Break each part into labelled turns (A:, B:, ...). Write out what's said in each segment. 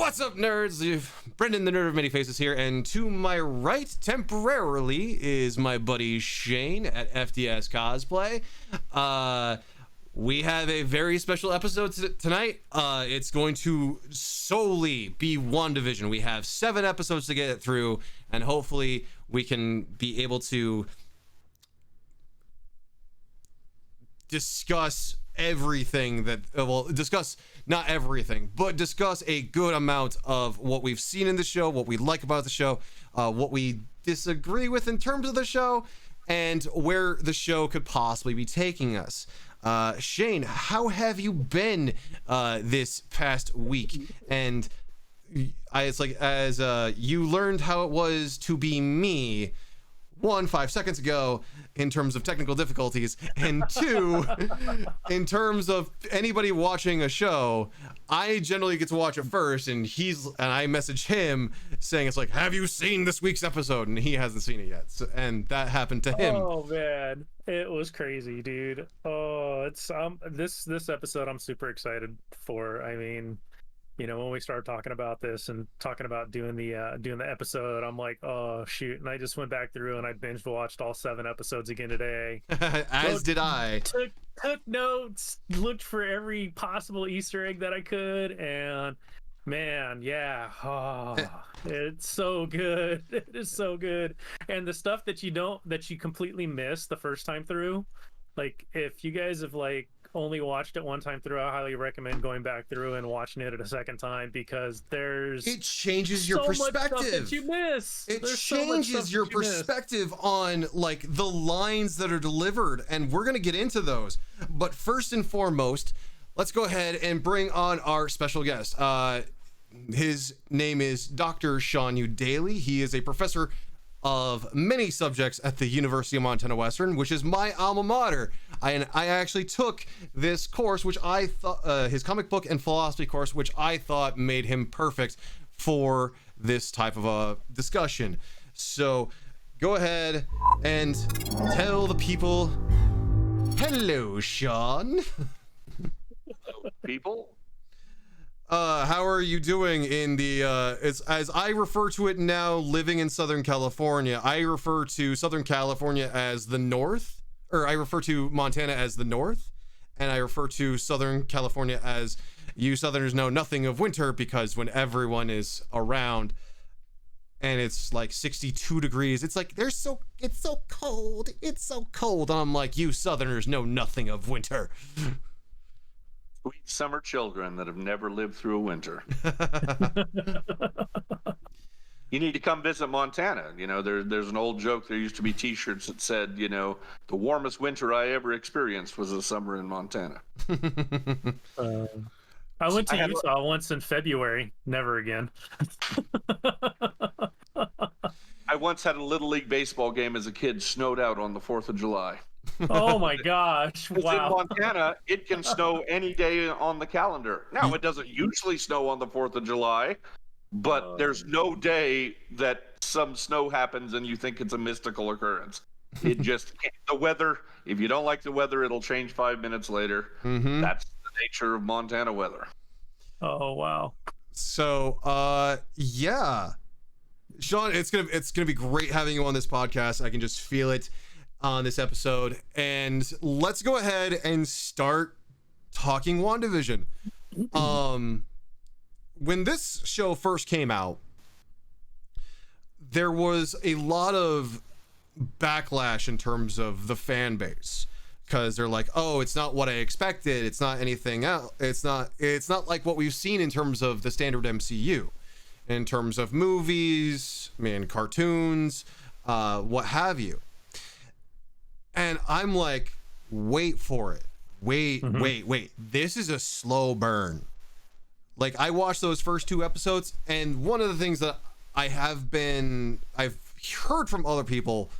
A: What's up, nerds? Brendan, the nerd of many faces here, and to my right, temporarily, is my buddy Shane at FDScosplay. We have a very special episode tonight. It's going to solely be WandaVision. We have 7 episodes to get through, and hopefully we can be able to discuss everything that, discuss not everything, but discuss a good amount of what we've seen in the show, what we like about the show, what we disagree with in terms of the show, and where the show could possibly be taking us. Shane, how have you been this past week? And it's like, as you learned how it was to be me 5 seconds ago in terms of technical difficulties, and 2 in terms of anybody watching a show, I generally get to watch it first, and I message him saying, it's like, have you seen this week's episode? And he hasn't seen it yet, and that happened to him.
B: Oh man, it was crazy, dude. Oh, it's this episode I'm super excited for. I mean, you know, when we started talking about this and talking about doing the episode, I'm like, oh shoot. And I just went back through and I binge watched all 7 episodes again today.
A: Did I.
B: Took notes, looked for every possible Easter egg that I could, and man, yeah. Oh, it's so good. It is so good. And the stuff that you completely miss the first time through, like if you guys have only watched it one time through, I highly recommend going back through and watching it a second time, because it
A: changes your perspective.
B: Much stuff that you miss.
A: It changes your perspective on like the lines that are delivered, and we're gonna get into those. But first and foremost, let's go ahead and bring on our special guest. His name is Dr. Sean Eudaily. He is a professor of many subjects at the University of Montana Western, which is my alma mater. I actually took this course, which I thought, his comic book and philosophy course, which I thought made him perfect for this type of a discussion. So go ahead and tell the people, hello, Sean.
C: Hello, people.
A: How are you doing in the, it's, as I refer to it now, living in Southern California, I refer to Southern California as the North, or I refer to Montana as the North, and I refer to Southern California as, you Southerners know nothing of winter, because when everyone is around and it's like 62 degrees, it's like, it's so cold, and I'm like, you Southerners know nothing of winter.
C: Sweet summer children that have never lived through a winter. You need to come visit Montana. You know, there's an old joke. There used to be T-shirts that said, you know, the warmest winter I ever experienced was a summer in Montana.
B: I went to Utah once in February. Never again.
C: I once had a Little League baseball game as a kid snowed out on the 4th of July.
B: Oh my gosh. Wow.
C: In Montana, it can snow any day on the calendar. Now, it doesn't usually snow on the 4th of July, but there's no day that some snow happens and you think it's a mystical occurrence. It just, the weather, if you don't like the weather, it'll change 5 minutes later. Mm-hmm. That's the nature of Montana weather.
B: Oh, wow.
A: So, yeah. Sean, it's gonna be great having you on this podcast. I can just feel it on this episode, and let's go ahead and start talking WandaVision. When this show first came out, there was a lot of backlash in terms of the fan base, because they're like, oh, it's not what I expected, it's not anything else, it's not like what we've seen in terms of the standard MCU, in terms of movies, cartoons, what have you. And I'm like, wait for it. Wait. This is a slow burn. Like, I watched those first 2 episodes, and one of the things that I've heard from other people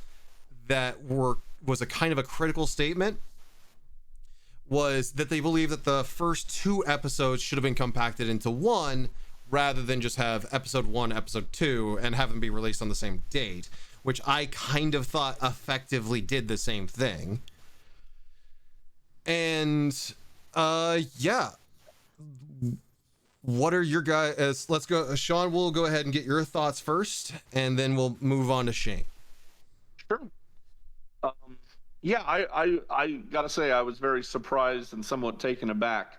A: that was a kind of a critical statement was that they believe that the first 2 episodes should have been compacted into one, rather than just have episode 1, episode 2, and have them be released on the same date, which I kind of thought effectively did the same thing. And yeah, What are your guys? Let's go. Sean, we'll go ahead and get your thoughts first, and then we'll move on to Shane.
C: Sure. Yeah, I gotta say I was very surprised and somewhat taken aback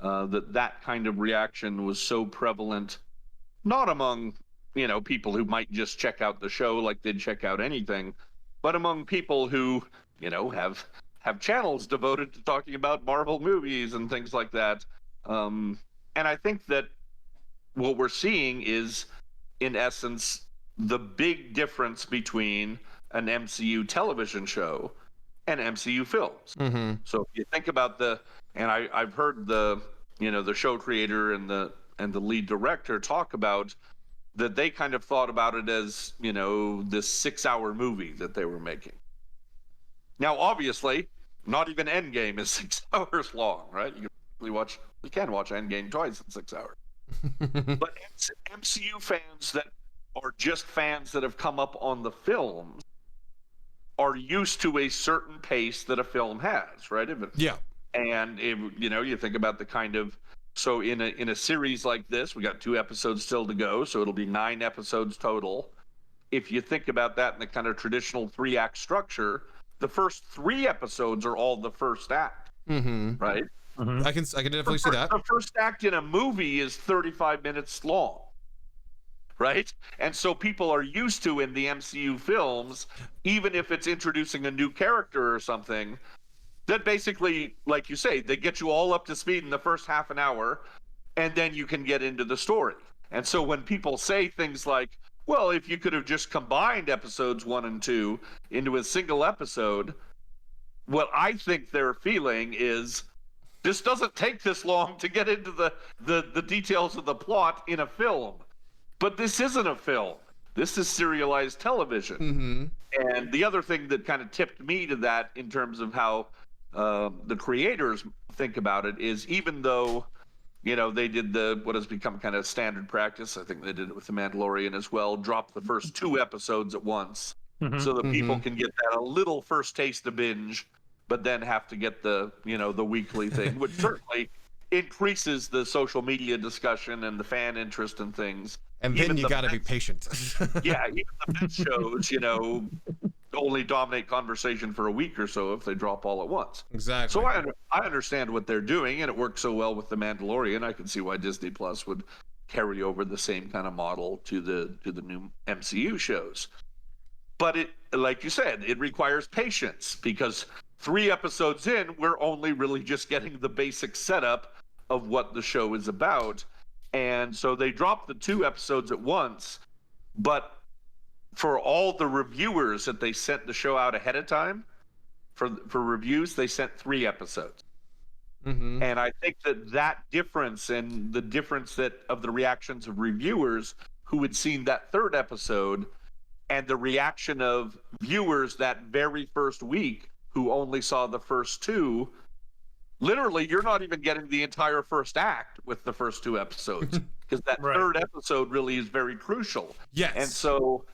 C: that kind of reaction was so prevalent, not among people who might just check out the show like they'd check out anything, but among people who have channels devoted to talking about Marvel movies and things like that. And I think that what we're seeing is, in essence, the big difference between an MCU television show and MCU films.
A: Mm-hmm.
C: So if you think about I've heard the show creator and the lead director talk about that they kind of thought about it as this 6-hour movie that they were making. Now, obviously, not even Endgame is 6 hours long, right? You can watch Endgame twice in 6 hours. But MCU fans that are just fans that have come up on the films are used to a certain pace that a film has, right?
A: Yeah.
C: And you think about the kind of, so in a series like this, we got 2 episodes still to go, so it'll be 9 episodes total. If you think about that in the kind of traditional 3-act structure, the first 3 episodes are all the first act,
A: Mm-hmm.
C: right?
B: Mhm.
A: I can definitely see that.
C: The first act in a movie is 35 minutes long, right? And so people are used to, in the MCU films, even if it's introducing a new character or something, that basically, like you say, they get you all up to speed in the first half an hour, and then you can get into the story. And so when people say things like, well, if you could have just combined episodes 1 and 2 into a single episode, what I think they're feeling is, this doesn't take this long to get into the details of the plot in a film. But this isn't a film. This is serialized television.
A: Mm-hmm.
C: And the other thing that kind of tipped me to that in terms of how the creators think about it is, even though, they did what has become kind of standard practice, I think they did it with The Mandalorian as well, drop the first 2 episodes at once,
B: Mhm.
C: so that people
A: Mhm.
C: can get that a little first taste of binge, but then have to get the weekly thing, which certainly increases the social media discussion and the fan interest in things.
A: And then
C: Even
A: you
C: the
A: got to be
C: best-
A: patient.
C: Yeah, even the best shows, only dominate conversation for a week or so if they drop all at once.
A: Exactly.
C: So I understand what they're doing, and it works so well with The Mandalorian. I can see why Disney Plus would carry over the same kind of model to the new MCU shows. But it, like you said, it requires patience, because 3 episodes in, we're only really just getting the basic setup of what the show is about. And so they dropped the 2 episodes at once, but for all the reviewers that they sent the show out ahead of time for reviews, they sent 3 episodes.
A: Mm-hmm.
C: And I think that difference, and the difference of the reactions of reviewers who had seen that 3rd episode, and the reaction of viewers that very first week who only saw the first 2, literally, you're not even getting the entire first act with the first 2 episodes, because that
B: Right.
C: 3rd episode really is very crucial.
A: Yes.
C: And so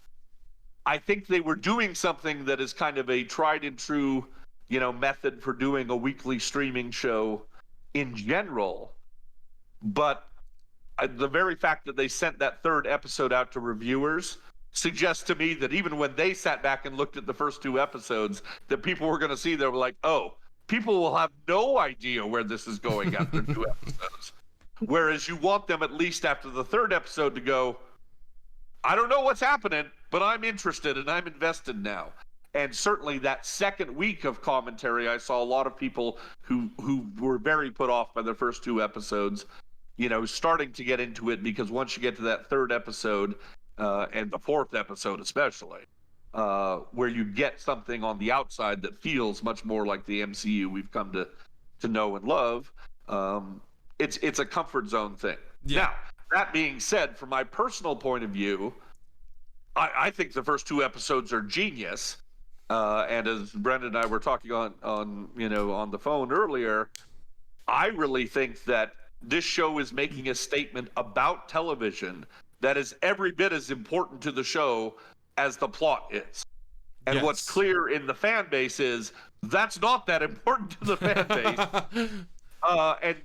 C: I think they were doing something that is kind of a tried and true, method for doing a weekly streaming show in general. But the very fact that they sent that 3rd episode out to reviewers suggests to me that even when they sat back and looked at the first 2 episodes that people were going to see, they were like, oh, people will have no idea where this is going after 2 episodes. Whereas you want them, at least after the 3rd episode, to go, I don't know what's happening, but I'm interested and I'm invested now. And certainly that 2nd week of commentary, I saw a lot of people who were very put off by the first 2 episodes, starting to get into it, because once you get to that 3rd episode, and the 4th episode especially, where you get something on the outside that feels much more like the MCU we've come to know and love, it's a comfort zone thing.
A: Yeah.
C: Now, that being said, from my personal point of view, I think the first 2 episodes are genius. And as Brendan and I were talking on the phone earlier, I really think that this show is making a statement about television that is every bit as important to the show as the plot is. And
A: Yes.
C: what's clear in the fan base is that's not that important to the fan base.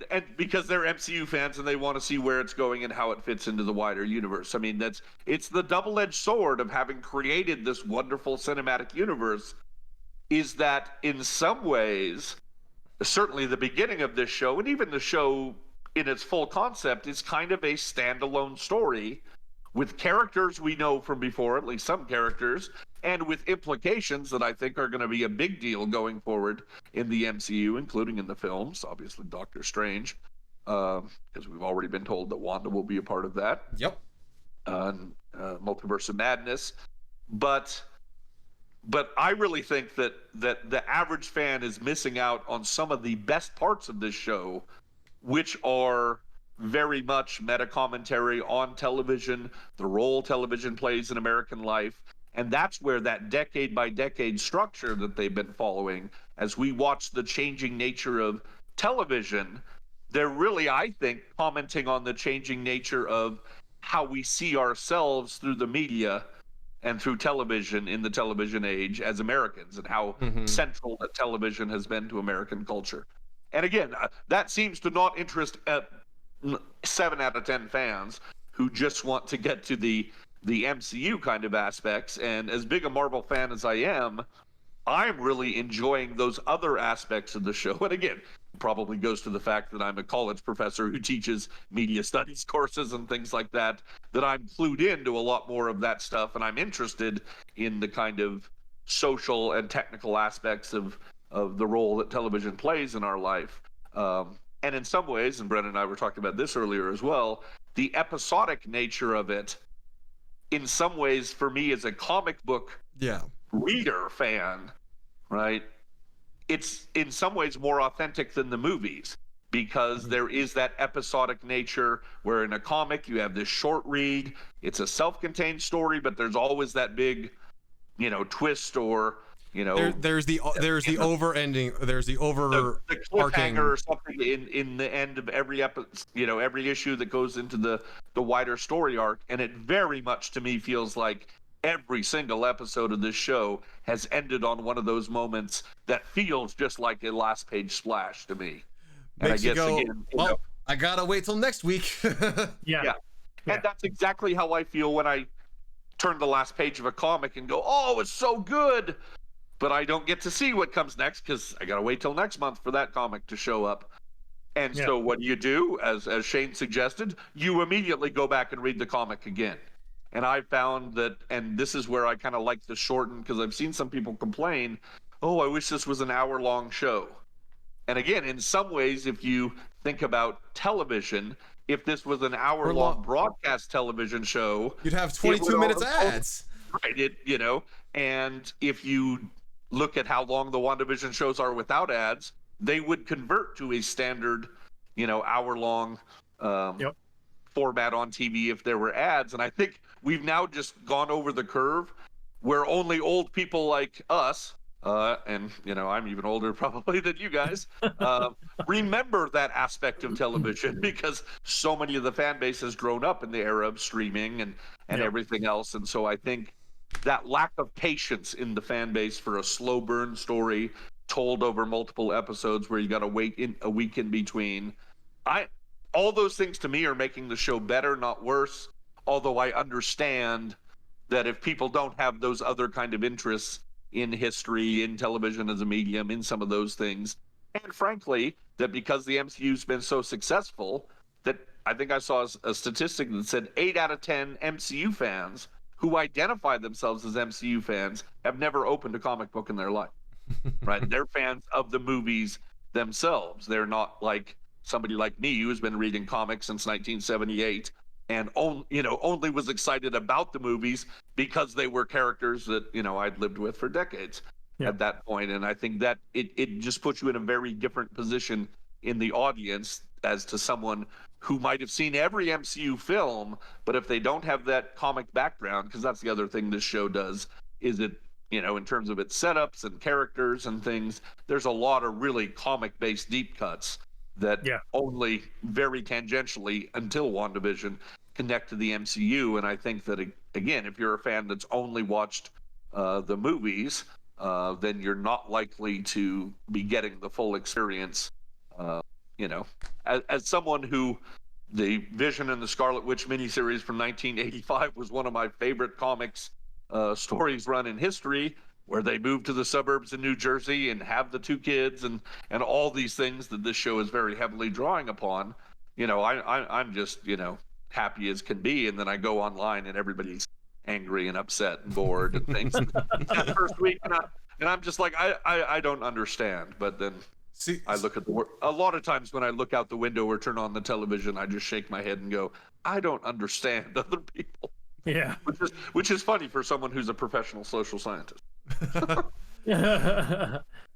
C: And because they're MCU fans and they want to see where it's going and how it fits into the wider universe. I mean, it's the double-edged sword of having created this wonderful cinematic universe, is that in some ways, certainly the beginning of this show, and even the show in its full concept, is kind of a standalone story with characters we know from before, at least some characters, and with implications that I think are going to be a big deal going forward in the MCU, including in the films, obviously Doctor Strange, because we've already been told that Wanda will be a part of that.
A: Yep.
C: Multiverse of Madness. But I really think that the average fan is missing out on some of the best parts of this show, which are very much meta commentary on television, the role television plays in American life. And that's where that decade by decade structure that they've been following, as we watch the changing nature of television, they're really, I think, commenting on the changing nature of how we see ourselves through the media and through television in the television age as Americans, and how central that television has been to American culture. And again, that seems to not interest 7 out of 10 fans who just want to get to the MCU kind of aspects. And as big a Marvel fan as I am, I'm really enjoying those other aspects of the show. And again, probably goes to the fact that I'm a college professor who teaches media studies courses and things like that, that I'm clued into a lot more of that stuff, and I'm interested in the kind of social and technical aspects of the role that television plays in our life. And in some ways, and Brennan and I were talking about this earlier as well, the episodic nature of it, in some ways, for me as a comic book reader fan, right, it's in some ways more authentic than the movies, because there is that episodic nature where in a comic you have this short read, it's a self-contained story, but there's always that big, twist, or
A: there's the over-ending, there's the
C: cliffhanger or something in the end of every episode, every issue that goes into the wider story arc. And it very much to me feels like every single episode of this show has ended on one of those moments that feels just like a last page splash to me. And
A: Makes
C: I
A: you
C: guess
A: go,
C: again,
A: well, I gotta wait till next week.
C: Yeah. And that's exactly how I feel when I turn the last page of a comic and go, oh, it's so good, but I don't get to see what comes next because I gotta wait till next month for that comic to show up. And so what do, as Shane suggested, you immediately go back and read the comic again. And I found that, and this is where I kind of like the shorten, because I've seen some people complain, oh, I wish this was an hour-long show. And again, in some ways, if you think about television, if this was an hour-long broadcast television show,
A: you'd have 22 minutes ads.
C: Right, and if you look at how long the WandaVision shows are without ads, they would convert to a standard, hour-long format on TV if there were ads. And I think we've now just gone over the curve where only old people like us, and I'm even older probably than you guys, remember that aspect of television, because so many of the fan base has grown up in the era of streaming and everything else. And so I think that lack of patience in the fan base for a slow burn story told over multiple episodes where you got to wait a week in between, all those things to me are making the show better, not worse. Although I understand that if people don't have those other kind of interests in history, in television as a medium, in some of those things, and frankly, that because the MCU's been so successful, that I think I saw a statistic that said 8 out of 10 MCU fans who identify themselves as MCU fans have never opened a comic book in their life. Right? They're fans of the movies themselves. They're not like somebody like me who's been reading comics since 1978 and only was excited about the movies because they were characters that I'd lived with for decades at that point. And I think that it just puts you in a very different position in the audience as to someone who might have seen every MCU film, but if they don't have that comic background, because that's the other thing this show does, is it, in terms of its setups and characters and things, there's a lot of really comic-based deep cuts that only very tangentially, until WandaVision, connect to the MCU. And I think that, again, if you're a fan that's only watched the movies, then you're not likely to be getting the full experience you know, as someone who the Vision and the Scarlet Witch miniseries from 1985 was one of my favorite comics stories run in history, where they move to the suburbs in New Jersey and have the two kids and all these things that this show is very heavily drawing upon. You know, I'm just, you know, happy as can be, and then I go online and everybody's angry and upset and bored and things that first week, and I'm just like, I don't understand. But then
A: See,
C: I look at a lot of times when I look out the window or turn on the television, I just shake my head and go, I don't understand other people.
B: Yeah.
C: Which is funny for someone who's a professional social scientist.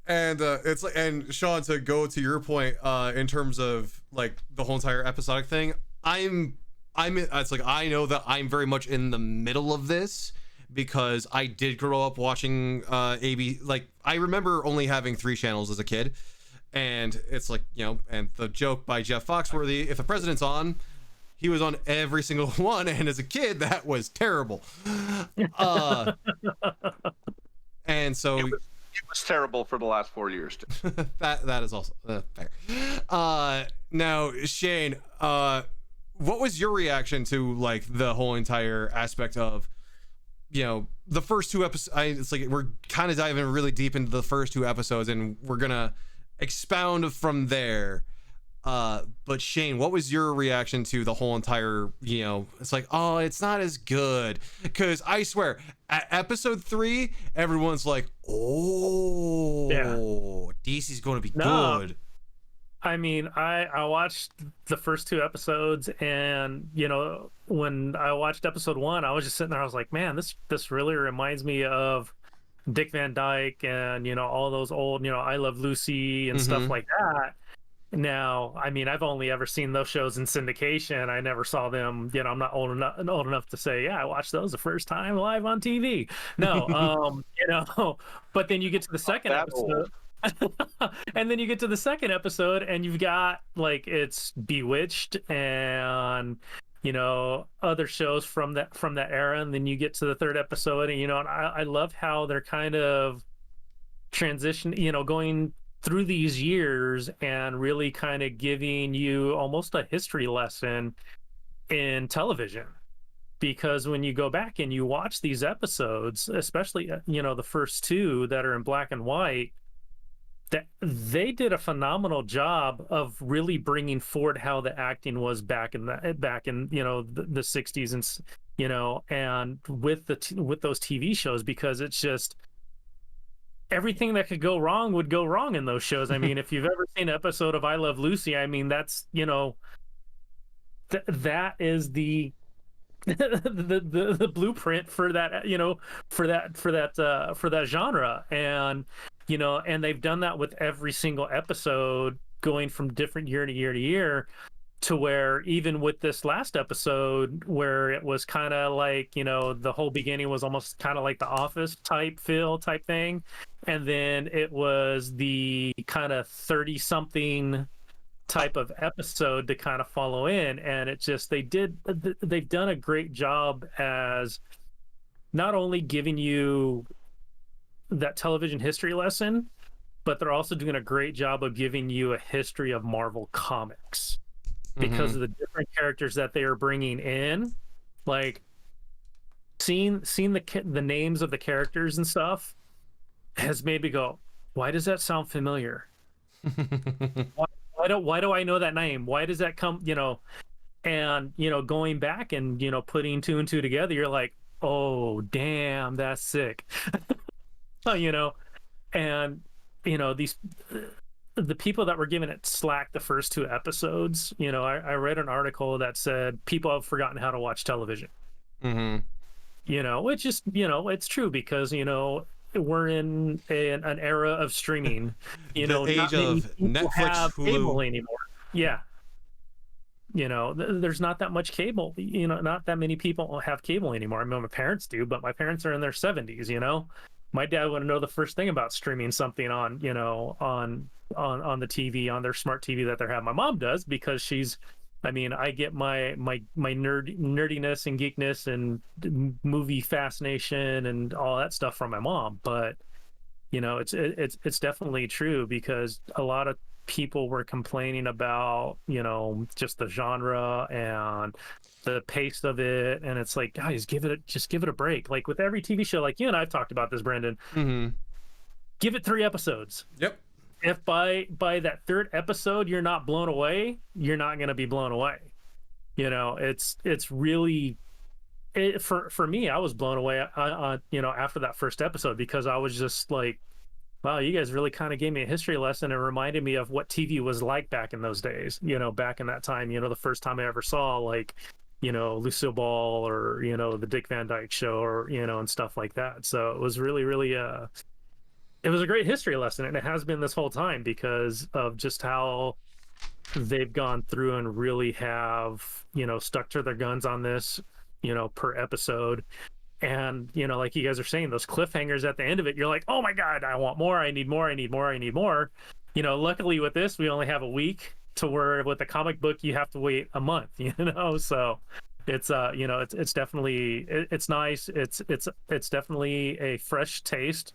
A: And it's like, and Sean, to go to your point, in terms of like the whole entire episodic thing, it's like, I know that I'm very much in the middle of this, because I did grow up watching AB. Like, I remember only having 3 channels as a kid, and it's like, you know, and the joke by Jeff Foxworthy, if the president's on, he was on every single one, and as a kid, that was terrible. And so
C: it was terrible for the last 4 years too.
A: that is also fair. Now, Shane, what was your reaction to like the whole entire aspect of, you know, the first 2 episodes? It's like we're kind of diving really deep into the first 2 episodes, and we're gonna expound from there. But Shane, what was your reaction to the whole entire, you know, it's like, oh, it's not as good? Because I swear, at episode 3, everyone's like, oh, yeah, DC's going to be good.
B: I mean, I watched the first 2 episodes, and, you know, when I watched episode 1, I was just sitting there, I was like, man, this really reminds me of Dick Van Dyke and, you know, all those old, you know, I Love Lucy and stuff like that. Now, I mean, I've only ever seen those shows in syndication. I never saw them, you know, I'm not old enough to say, yeah, I watched those the first time live on TV. No, you know, but then you get to the second episode. And then you get to the second episode, and you've got like, it's Bewitched and, you know, other shows from that era, and then you get to the third episode, and, you know, and I love how they're kind of transition, you know, going through these years and really kind of giving you almost a history lesson in television. Because when you go back and you watch these episodes, especially, you know, the first 2 that are in black and white, that they did a phenomenal job of really bringing forward how the acting was back in you know, the 60s, and, you know, and with those TV shows, because it's just everything that could go wrong would go wrong in those shows. I mean, if you've ever seen an episode of I Love Lucy, I mean, that's, you know, that is the the blueprint for that, you know, for that genre. And, you know, and they've done that with every single episode, going from different year to year to year, to where even with this last episode, where it was kind of like, you know, the whole beginning was almost kind of like the Office type thing, and then it was the kind of 30-something type of episode to kind of follow in. And it just, they've done a great job as not only giving you that television history lesson, but they're also doing a great job of giving you a history of Marvel Comics, because of the different characters that they are bringing in. Like, seeing the names of the characters and stuff has made me go, why does that sound familiar? Why do I know that name? Why does that come, you know? And, you know, going back and, you know, putting 2 and 2 together, you're like, oh, damn, that's sick. You know, and, you know, the people that were giving it slack the first 2 episodes, you know, I read an article that said people have forgotten how to watch television. You know, which is, you know, it's true, because, you know, we're in an era of streaming. You know,
A: the age of Netflix, Hulu.
B: Cable anymore. Yeah. You know, there's not that much cable. You know, not that many people have cable anymore. I mean, my parents do, but my parents are in their 70s. You know, my dad wouldn't know the first thing about streaming something on, you know, on the TV, on their smart TV that they're having. My mom does, because she's, I mean, I get my nerdiness and geekness and movie fascination and all that stuff from my mom. But, you know, it's definitely true, because a lot of people were complaining about, just the genre and the pace of it, and it's like, guys, just give it a break. Like with every TV show, like you and I've talked about this, Brendan.
A: Mm-hmm.
B: Give it 3 episodes.
A: Yep.
B: If by that 3rd episode you're not blown away, you're not going to be blown away. It's really for me. I was blown away, after that 1st episode, because I was just like, wow, you guys really kind of gave me a history lesson and reminded me of what TV was like back in those days. Back in that time. The first time I ever saw like, Lucille Ball or the Dick Van Dyke Show or and stuff like that. So it was really, really it was a great history lesson, and it has been this whole time, because of just how they've gone through and really have, stuck to their guns on this, per episode. And, like you guys are saying, those cliffhangers at the end of it, you're like, oh my God, I want more. I need more. I need more. I need more. Luckily with this, we only have a week, to where with the comic book, you have to wait a month, so it's, it's definitely, it's nice. It's definitely a fresh taste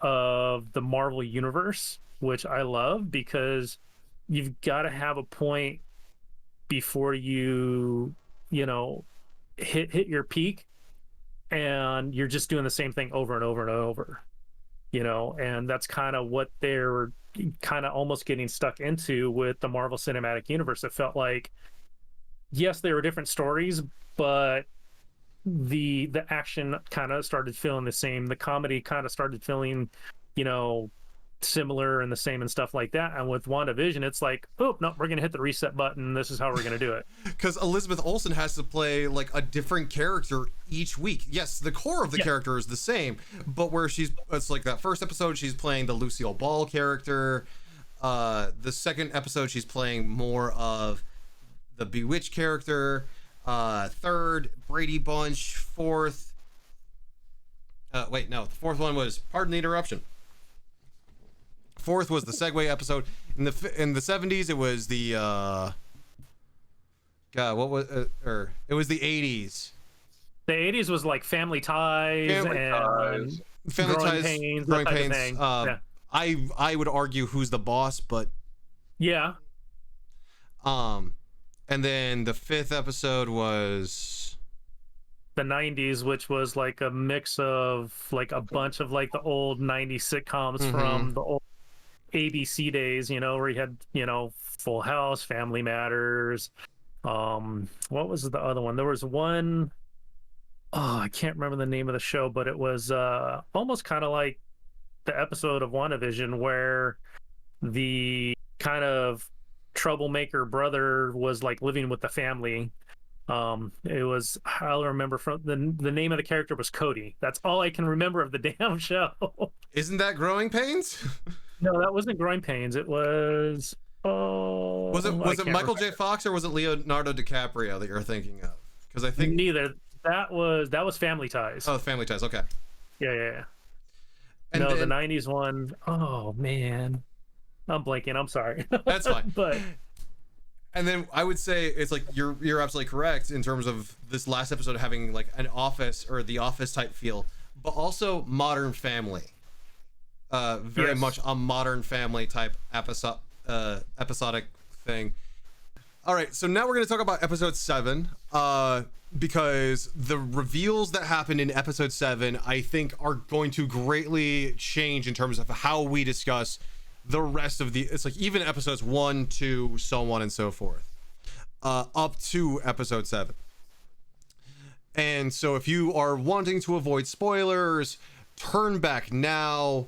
B: of the Marvel universe, which I love, because you've got to have a point before you hit your peak, and you're just doing the same thing over and over and over, and that's kind of what they're kind of almost getting stuck into with the Marvel Cinematic Universe. It felt like, yes, they were different stories, but the action kind of started feeling the same. The comedy kind of started feeling, similar and the same and stuff like that. And with WandaVision, it's like, oh no, we're gonna hit the reset button. This is how we're gonna do it.
A: Because Elizabeth Olsen has to play like a different character each week. Yes, the core of the character is the same, but where it's like that 1st episode, she's playing the Lucille Ball character. The 2nd episode, she's playing more of the Bewitched character. 3rd, Brady Bunch. 4th, the 4th one was, pardon the interruption. 4th was the Segway episode. In the 70s, it was the it was the 80s.
B: The 80s was like Family Ties,
A: Family
B: Growing
A: Ties,
B: Pains,
A: Growing
B: that type
A: Pains.
B: of thing. Yeah.
A: I would argue Who's the Boss, but
B: yeah.
A: And then the 5th episode was
B: the 90s, which was like a mix of like a bunch of like the old 90s sitcoms from the old ABC days, where you had, Full House, Family Matters. What was the other one? There was one, I can't remember the name of the show, but it was almost kind of like the episode of WandaVision where the kind of troublemaker brother was like living with the family. It was, I'll remember from the name of the character was Cody. That's all I can remember of the damn show.
A: Isn't that Growing Pains?
B: No, that wasn't Growing Pains. It was,
A: was it Michael J. Fox or was it Leonardo DiCaprio that you're thinking of? Because I think
B: neither. That was Family Ties.
A: Oh, Family Ties. Okay.
B: Yeah. And
A: no,
B: the 90s one. Oh man, I'm blanking. I'm sorry.
A: That's fine.
B: But
A: and then I would say it's like you're absolutely correct in terms of this last episode having like an Office or The Office type feel, but also Modern Family. Very much a Modern Family type episodic thing. All right, so now we're going to talk about episode 7, because the reveals that happened in episode 7, I think, are going to greatly change in terms of how we discuss the rest of it's like even episodes 1, 2, so on and so forth, up to episode 7. And so if you are wanting to avoid spoilers, turn back now.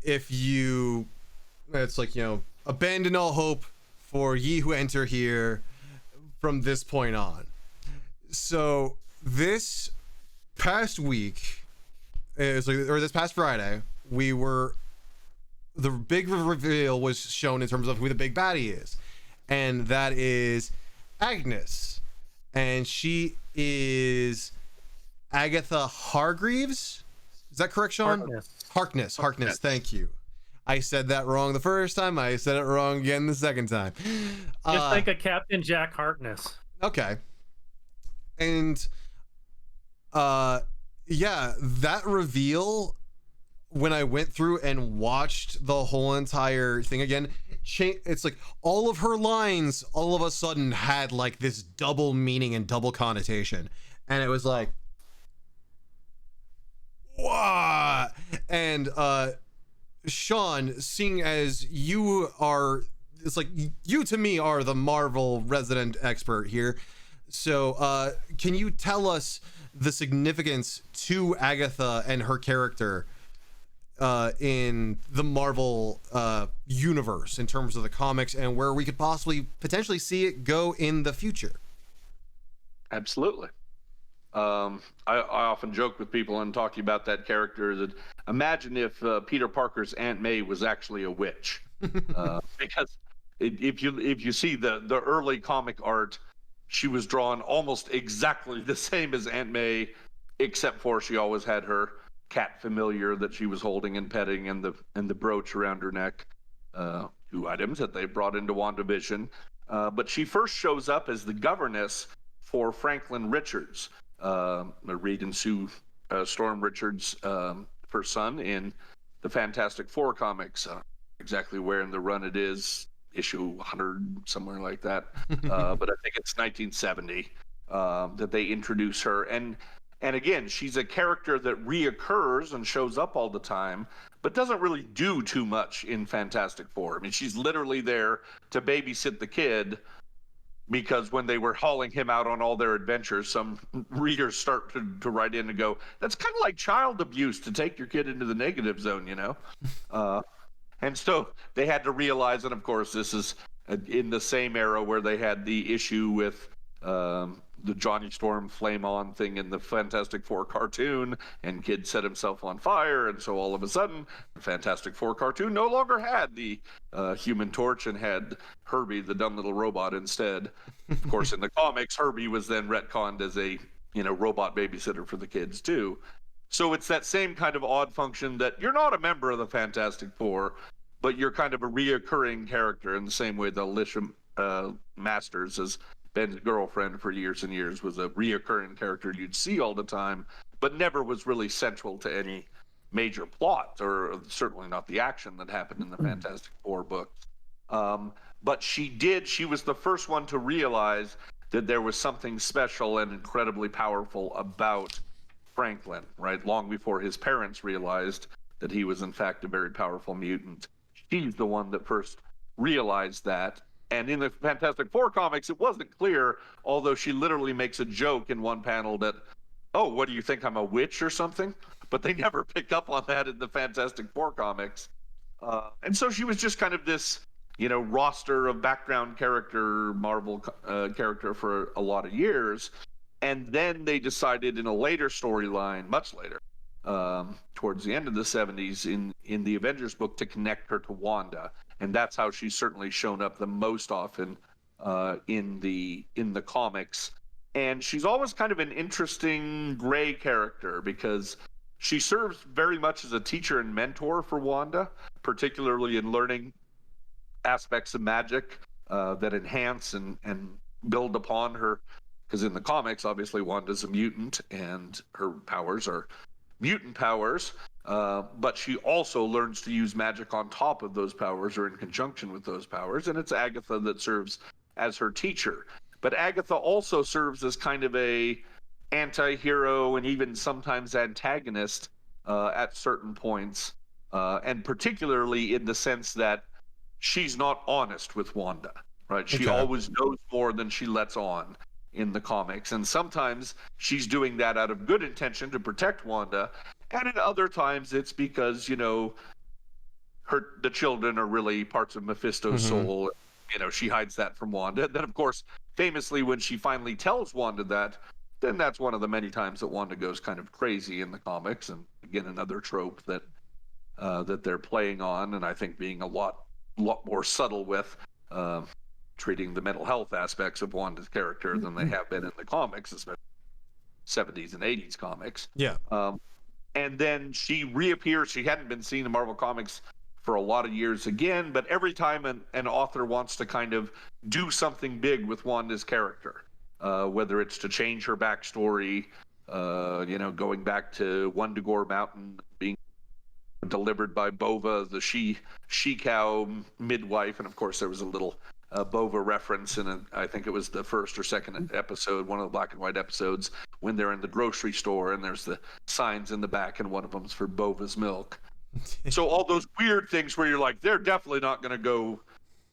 A: If you, it's like, abandon all hope for ye who enter here from this point on. So this past week, this past Friday, the big reveal was shown in terms of who the big baddie is, and that is Agnes, and she is Agatha Hargreaves. Is that correct, Sean? Harkness. Thank you. I said that wrong the first time. I said it wrong again the second time.
B: Just like a Captain Jack Harkness.
A: Okay. And yeah, that reveal when I went through and watched the whole entire thing again, it's like all of her lines all of a sudden had like this double meaning and double connotation, and it was like, what? And Sean, seeing as you are, it's like you to me are the Marvel resident expert here, so can you tell us the significance to Agatha and her character in the Marvel universe in terms of the comics, and where we could potentially see it go in the future?
C: Absolutely. I often joke with people and talking about that character that imagine if Peter Parker's Aunt May was actually a witch, because if you see the early comic art, she was drawn almost exactly the same as Aunt May, except for she always had her cat familiar that she was holding and petting, and the brooch around her neck, 2 items that they brought into WandaVision. But she first shows up as the governess for Franklin Richards, Reed and Sue Storm Richards' first son in the Fantastic Four comics. Exactly where in the run it is, issue 100, somewhere like that. But I think it's 1970 that they introduce her. And again, she's a character that reoccurs and shows up all the time, but doesn't really do too much in Fantastic Four. I mean, she's literally there to babysit the kid, because when they were hauling him out on all their adventures, some readers start to write in and go, that's kind of like child abuse to take your kid into the negative zone, you know? And so they had to realize, and of course, this is in the same era where they had the issue with the Johnny Storm flame on thing in the Fantastic Four cartoon, and kid set himself on fire, and so all of a sudden the Fantastic Four cartoon no longer had the Human Torch and had Herbie the dumb little robot instead. Of course, in the comics, Herbie was then retconned as a robot babysitter for the kids too. So it's that same kind of odd function that you're not a member of the Fantastic Four, but you're kind of a reoccurring character in the same way that Alicia Masters is Ben's girlfriend for years and years, was a reoccurring character you'd see all the time, but never was really central to any major plot, or certainly not the action that happened in the Fantastic Four books. But she was the first one to realize that there was something special and incredibly powerful about Franklin, right? Long before his parents realized that he was in fact a very powerful mutant. She's the one that first realized that. And in the Fantastic Four comics, it wasn't clear, although she literally makes a joke in one panel that, oh, what do you think, I'm a witch or something? But they never pick up on that in the Fantastic Four comics. And so she was just kind of this, roster of background character, Marvel character for a lot of years. And then they decided in a later storyline, much later, towards the end of the 70s in the Avengers book, to connect her to Wanda. And that's how she's certainly shown up the most often in the comics. And she's always kind of an interesting gray character, because she serves very much as a teacher and mentor for Wanda, particularly in learning aspects of magic that enhance and build upon her. Because in the comics, obviously, Wanda's a mutant, and her powers are mutant powers. But she also learns to use magic on top of those powers, or in conjunction with those powers. And it's Agatha that serves as her teacher. But Agatha also serves as kind of a anti-hero and even sometimes antagonist at certain points. And particularly in the sense that she's not honest with Wanda, right? She always knows more than she lets on in the comics. And sometimes she's doing that out of good intention to protect Wanda. And at other times it's because, the children are really parts of Mephisto's soul. She hides that from Wanda. And then, of course, famously, when she finally tells Wanda that, then that's one of the many times that Wanda goes kind of crazy in the comics. And again, another trope that they're playing on, and I think being a lot more subtle with, treating the mental health aspects of Wanda's character than they have been in the comics, especially 70s and 80s comics.
A: Yeah.
C: And then she reappears. She hadn't been seen in Marvel Comics for a lot of years again, but every time an author wants to kind of do something big with Wanda's character, whether it's to change her backstory, going back to Wundagore Mountain, being delivered by Bova, the she cow midwife, and of course there was a little Bova reference in I think it was the first or second episode, one of the black and white episodes, when they're in the grocery store and there's the signs in the back, and one of them's for Bova's milk. So all those weird things where you're like, they're definitely not going to go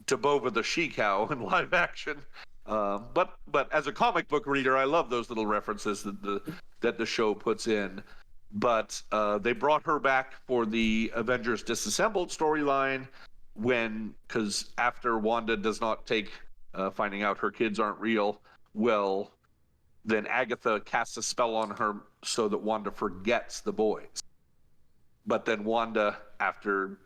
C: to Bova the she cow in live action. But as a comic book reader, I love those little references that the show puts in. But they brought her back for the Avengers Disassembled storyline because after Wanda does not take finding out her kids aren't real, well, then Agatha casts a spell on her so that Wanda forgets the boys. But then Wanda, after,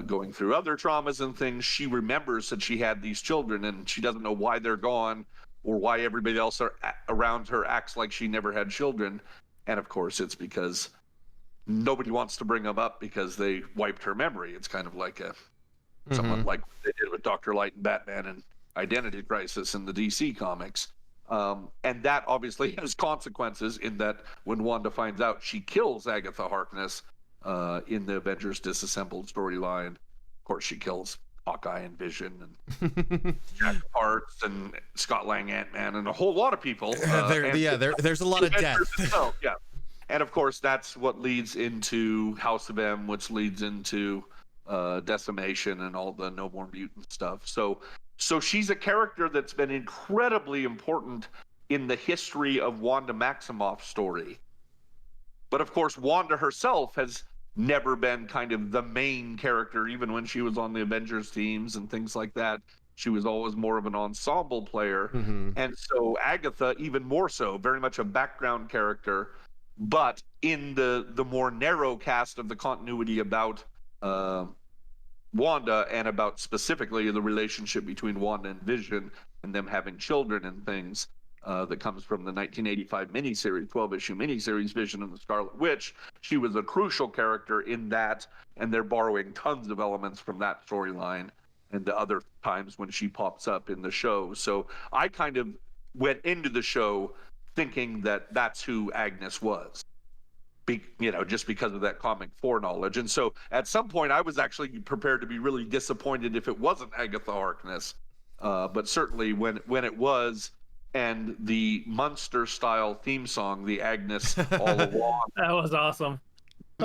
C: going through other traumas and things, she remembers that she had these children, and she doesn't know why they're gone or why everybody else around her acts like she never had children. And of course, it's because nobody wants to bring them up because they wiped her memory. It's kind of like somewhat like what they did with Dr. Light and Batman and Identity Crisis in the DC comics. And that obviously has consequences in that when Wanda finds out, she kills Agatha Harkness in the Avengers Disassembled storyline. Of course, she kills Hawkeye and Vision and Jack Parts and Scott Lang Ant-Man and a whole lot of people.
A: There's a lot of death.
C: Well, yeah. And of course, that's what leads into House of M, which leads into Decimation and all the No More Mutant stuff. So she's a character that's been incredibly important in the history of Wanda Maximoff's story. But of course, Wanda herself has never been kind of the main character, even when she was on the Avengers teams and things like that. She was always more of an ensemble player. And so Agatha, even more so, very much a background character, but in the more narrow cast of the continuity about Wanda and about specifically the relationship between Wanda and Vision and them having children and things that comes from the 1985 miniseries, 12-issue miniseries Vision and the Scarlet Witch. She was a crucial character in that, and they're borrowing tons of elements from that storyline and the other times when she pops up in the show. So I kind of went into the show thinking that that's who Agnes was. Just because of that comic foreknowledge. And so at some point I was actually prepared to be really disappointed if it wasn't Agatha Harkness. But certainly when it was, and the Munster style theme song, the Agnes All Along.
B: That was awesome.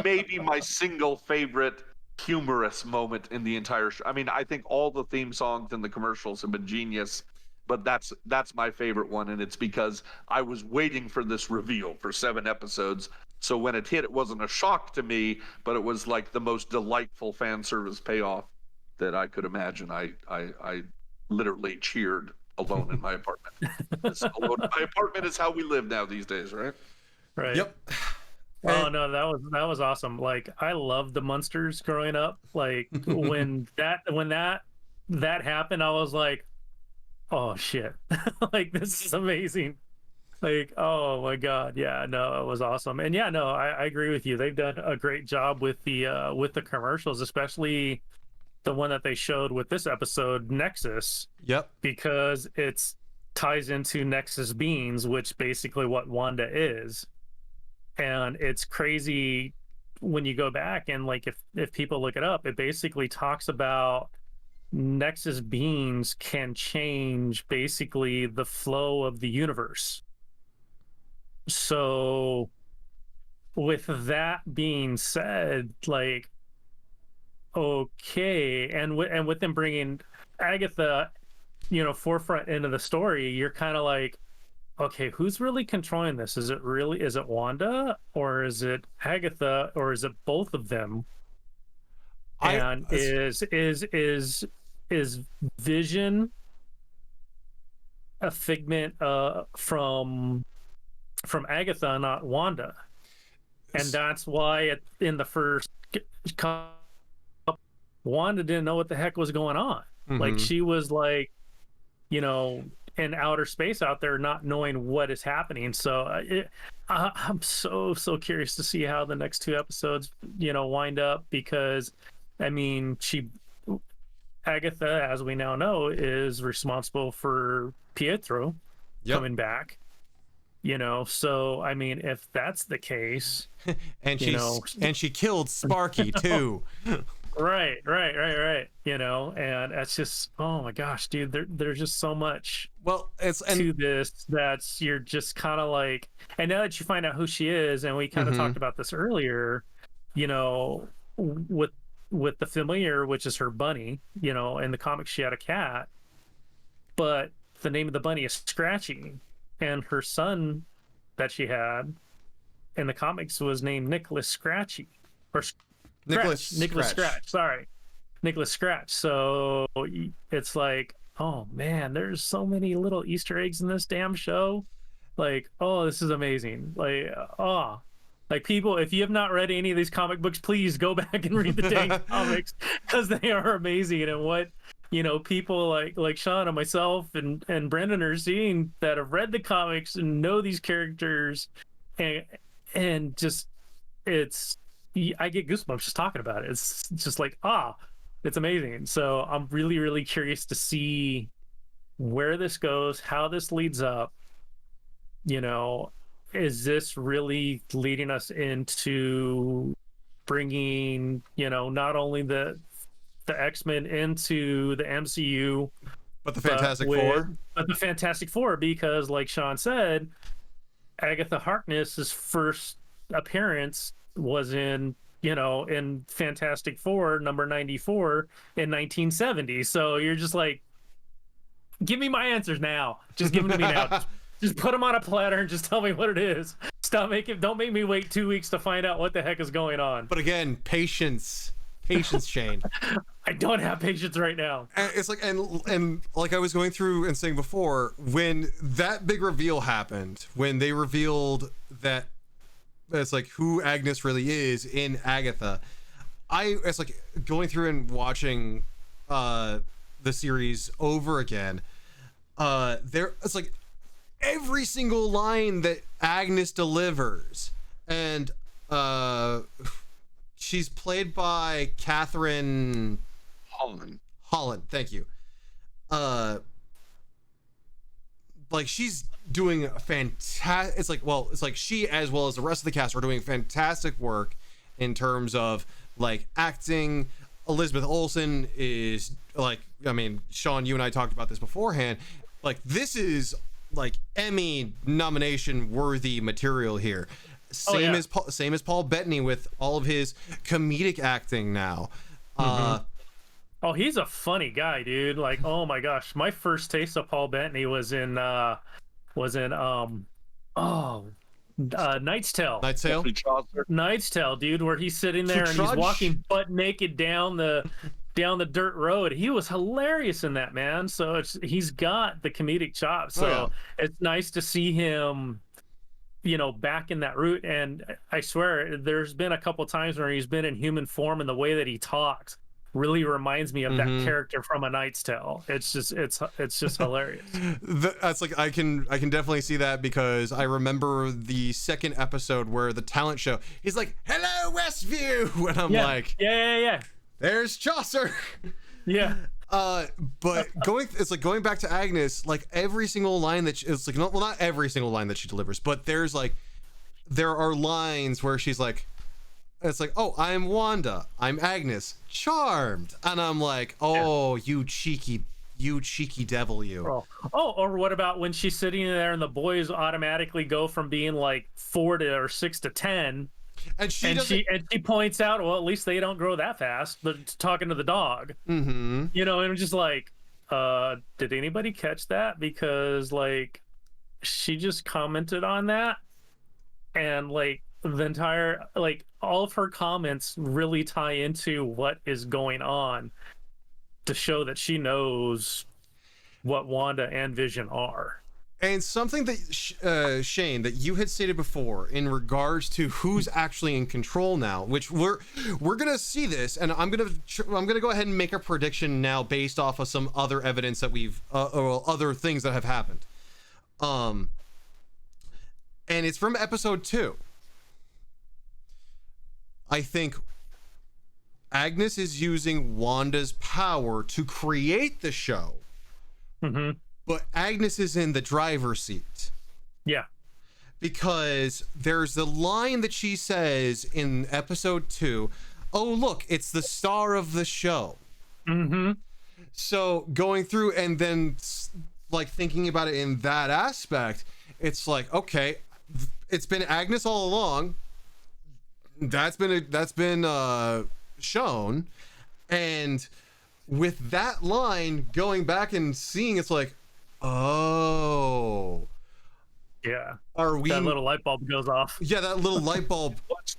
C: Maybe my single favorite humorous moment in the entire show. I mean, I think all the theme songs and the commercials have been genius, but that's my favorite one. And it's because I was waiting for this reveal for 7 episodes. So when it hit, it wasn't a shock to me, but it was like the most delightful fan service payoff that I could imagine. I literally cheered alone in my apartment. Alone in my apartment is how we live now these days, right?
B: Right.
A: Yep.
B: Oh no, that was awesome. Like, I loved the Munsters growing up. Like when that happened, I was like, oh shit. Like, this is amazing. Like, oh my god, yeah, no, it was awesome. And yeah, no, I agree with you. They've done a great job with the commercials, especially the one that they showed with this episode, Nexus.
A: Yep. Because
B: it's ties into Nexus Beans, which basically what Wanda is. And it's crazy when you go back and, like, if people look it up, it basically talks about Nexus Beans can change basically the flow of the universe. So with that being said, like, okay, and with them bringing Agatha, forefront into the story, you're kind of like, okay, who's really controlling this? Is it Wanda, or is it Agatha, or is it both of them? And is Vision a figment from Agatha, not Wanda? And that's why in the first Wanda didn't know what the heck was going on. Like, she was like, in outer space out there, not knowing what is happening. So I'm so curious to see how the next 2 episodes wind up, because I mean, Agatha, as we now know, is responsible for Pietro coming back. So I mean, if that's the case,
A: and
B: you know,
A: she killed Sparky too.
B: right, and it's just, oh my gosh, dude, there's just so much
A: Well,
B: to this that's, you're just kind of like, and now that you find out who she is, and we kind of talked about this earlier, with the familiar, which is her bunny, in the comics she had a cat, but the name of the bunny is Scratchy, and her son that she had in the comics was named Nicholas Scratchy, or Nicholas Scratch. Sorry, Nicholas Scratch. So it's like, oh man, there's so many little Easter eggs in this damn show. Like, oh, this is amazing. Like, people, if you have not read any of these comic books, please go back and read the dang comics, because they are amazing. And what, people like Sean and myself and Brendan are seeing, that have read the comics and know these characters, and just, I get goosebumps just talking about it. It's just like, it's amazing. So I'm really, really curious to see where this goes, how this leads up. Is this really leading us into bringing, not only the X-Men into the MCU,
A: but the Fantastic Four?
B: But the Fantastic Four, because like Sean said, Agatha Harkness's first appearance was in Fantastic Four number 94 in 1970. So you're just like, give me my answers now. Just give them to me now. Just put them on a platter and just tell me what it is. Don't make me wait 2 weeks to find out what the heck is going on.
A: But again, patience, Shane.
B: I don't have patience right now.
A: And it's like, and like I was going through and saying before, when that big reveal happened, when they revealed that it's like who Agnes really is in Agatha, it's like going through and watching the series over again. It's like every single line that Agnes delivers, and she's played by Catherine Holland, thank you. Like, she's doing a fantastic, it's like she, as well as the rest of the cast, are doing fantastic work in terms of like acting. Elizabeth Olsen is like, I mean, Sean, you and I talked about this beforehand, like this is like Emmy nomination worthy material here. Same as Paul Bettany with all of his comedic acting now.
B: Oh, he's a funny guy, dude. Like, oh my gosh, my first taste of Paul Bettany was in Knight's Tale. Knight's Tale, dude, where he's sitting there and he's walking butt naked down the dirt road. He was hilarious in that, man. So he's got the comedic chops. So it's nice to see him, back in that route. And I swear, there's been a couple times where he's been in human form, and the way that he talks really reminds me of that character from A Knight's Tale. It's just hilarious.
A: That's like, I can definitely see that, because I remember the second episode where the talent show, he's like, "Hello, Westview," and I'm like,
B: yeah.
A: There's Chaucer.
B: Yeah.
A: But going back to Agnes, like every single line that it's like, not every single line that she delivers, but there are lines where she's like, it's like, "Oh, I'm Wanda, I'm Agnes, charmed," and I'm like, "Oh, you cheeky devil, you."
B: Oh, or what about when she's sitting there and the boys automatically go from being like 4 or 6 to 10, and she points out, well, at least they don't grow that fast. But talking to the dog, and I'm just like, did anybody catch that? Because like, she just commented on that, and like the entire, like, all of her comments really tie into what is going on, to show that she knows what Wanda and Vision are.
A: And something that Shane, that you had stated before in regards to who's actually in control now, which we're gonna see this, and I'm gonna go ahead and make a prediction now based off of some other evidence that we've or other things that have happened. And it's from episode 2. I think Agnes is using Wanda's power to create the show, but Agnes is in the driver's seat.
B: Yeah.
A: because there's the line that she says in episode 2, oh look, it's the star of the show.
B: Mm-hmm.
A: So going through and then like thinking about it in that aspect, it's like, okay, it's been Agnes all along. That's been shown, and with that line going back and seeing, it's like, oh,
B: Yeah.
A: are we?
B: That little light bulb goes off.
A: Yeah, that little light bulb.
C: What's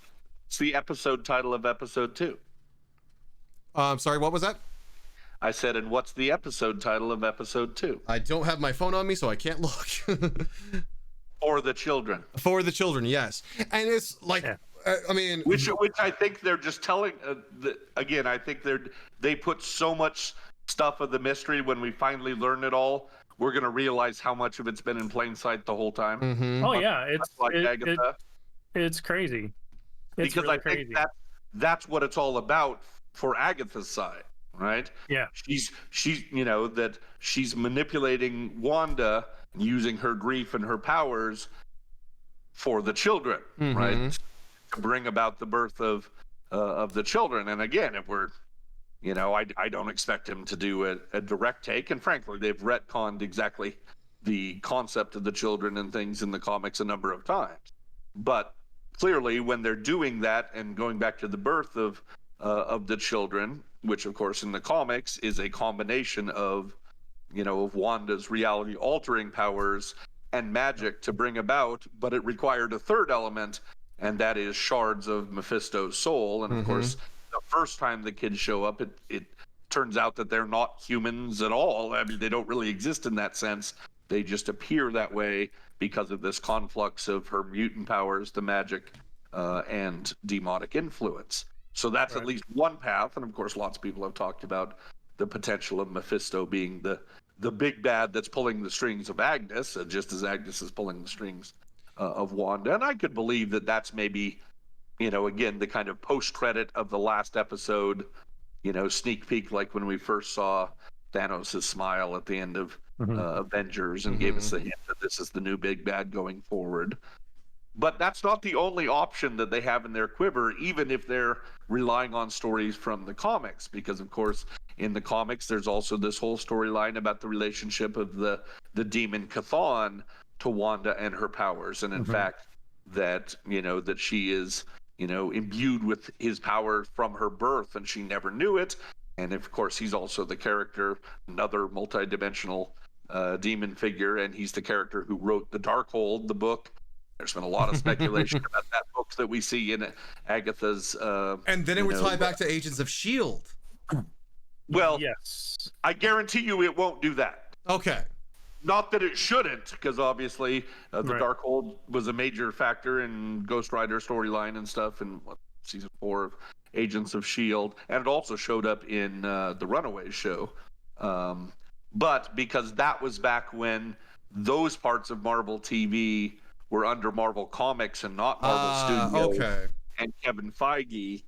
C: the episode title of episode 2?
A: Sorry, what was that?
C: I said, and what's the episode title of episode 2?
A: I don't have my phone on me, so I can't look.
C: For the children.
A: For the children, yes. And it's like,
B: Yeah.
A: I mean,
C: Which I think they're just telling. Again, I think they put so much stuff of the mystery. When we finally learn it all, we're gonna realize how much of it's been in plain sight the whole time.
A: mhm.
B: Oh yeah, it's
C: Like Agatha.
B: it's crazy. It's
C: Because
B: really
C: I think
B: crazy.
C: that's what it's all about for Agatha's side, right?
B: Yeah.
C: She's that she's manipulating Wanda using her grief and her powers for the children, right? To bring about the birth of the children. And again, if we're I don't expect him to do a direct take, and frankly they've retconned exactly the concept of the children and things in the comics a number of times. But clearly when they're doing that and going back to the birth of the children, which of course in the comics is a combination of Wanda's reality altering powers and magic to bring about, but it required a third element, and that is shards of Mephisto's soul. And of course, the first time the kids show up, it turns out that they're not humans at all. I mean, they don't really exist in that sense. They just appear that way because of this conflux of her mutant powers, the magic, and demonic influence. So that's at least one path. And of course, lots of people have talked about the potential of Mephisto being the big bad that's pulling the strings of Agnes, just as Agnes is pulling the strings of Wanda. And I could believe that that's maybe, again, the kind of post-credit of the last episode, sneak peek, like when we first saw Thanos' smile at the end of Avengers and gave us the hint that this is the new big bad going forward. But that's not the only option that they have in their quiver, even if they're relying on stories from the comics, because of course in the comics there's also this whole storyline about the relationship of the demon Chthon to Wanda and her powers, and in fact that that she is imbued with his power from her birth and she never knew it. And of course he's also the character, another multidimensional demon figure, and he's the character who wrote the Darkhold, the book. There's been a lot of speculation about that book that we see in Agatha's
A: and then it would tie back to Agents of S.H.I.E.L.D.
C: Well,
B: Yes.
C: I guarantee you it won't do that.
A: Okay.
C: Not that it shouldn't, because obviously the
B: Right.
C: Darkhold was a major factor in Ghost Rider storyline and stuff in season 4 of Agents of S.H.I.E.L.D., and it also showed up in the Runaways show. But because that was back when those parts of Marvel TV were under Marvel Comics and not Marvel Studios
A: Okay.
C: and Kevin Feige,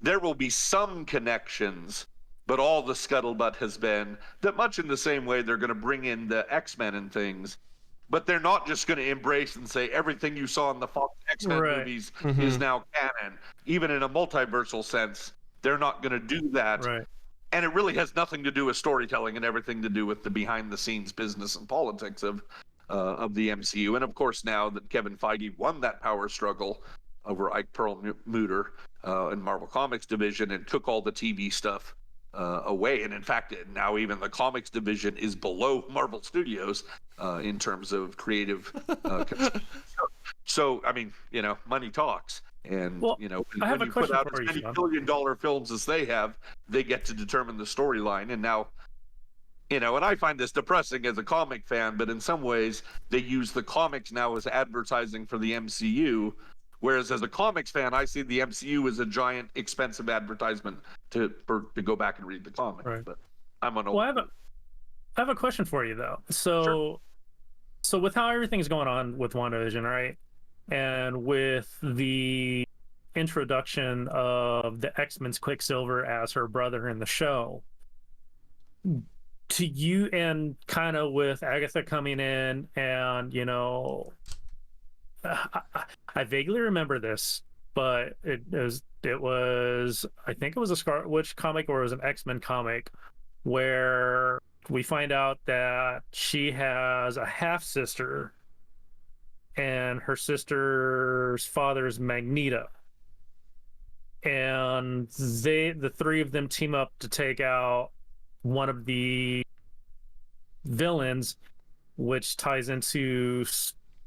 C: there will be some connections, but all the scuttlebutt has been that much in the same way they're going to bring in the X-Men and things, but they're not just going to embrace and say everything you saw in the Fox X-Men
B: Right.
C: movies is now canon. Even in a multiversal sense, they're not going to do that.
B: Right.
C: And it really has nothing to do with storytelling and everything to do with the behind-the-scenes business and politics of the MCU. And of course, now that Kevin Feige won that power struggle over Ike Perlmutter in Marvel Comics division and took all the TV stuff away, and in fact, now even the comics division is below Marvel Studios in terms of creative. So I mean, money talks. And
B: Well, I have
C: when
B: a
C: you put
B: question
C: out
B: for
C: as
B: you,
C: many
B: Sean.
C: billion-dollar films as they have, they get to determine the storyline. And now, and I find this depressing as a comic fan, but in some ways, they use the comics now as advertising for the MCU. Whereas as a comics fan, I see the MCU as a giant, expensive advertisement to go back and read the comic.
B: Right.
C: But I'm an old.
B: Well, I have a question for you though. So with how everything's going on with WandaVision, right? And with the introduction of the X-Men's Quicksilver as her brother in the show, to you, and kind of with Agatha coming in and I vaguely remember this, but it was I think it was a Scarlet Witch comic or it was an X-Men comic where we find out that she has a half sister and her sister's father is Magneto. And the three of them team up to take out one of the villains, which ties into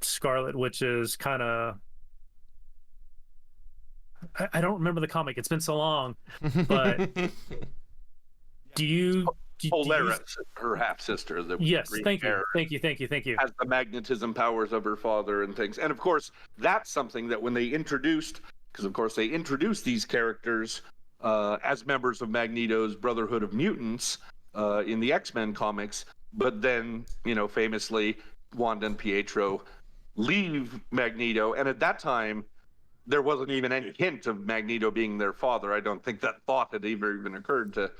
B: Scarlet Witch's kind of. I don't remember the comic. It's been so long. But do you?
C: Polaris, her half sister.
B: Yes, thank you.
C: Has the magnetism powers of her father and things. And of course, that's something that when they introduced, because of course they introduced these characters as members of Magneto's Brotherhood of Mutants in the X-Men comics, but then, famously, Wanda and Pietro leave Magneto, and at that time, there wasn't even any hint of Magneto being their father. I don't think that thought had even occurred to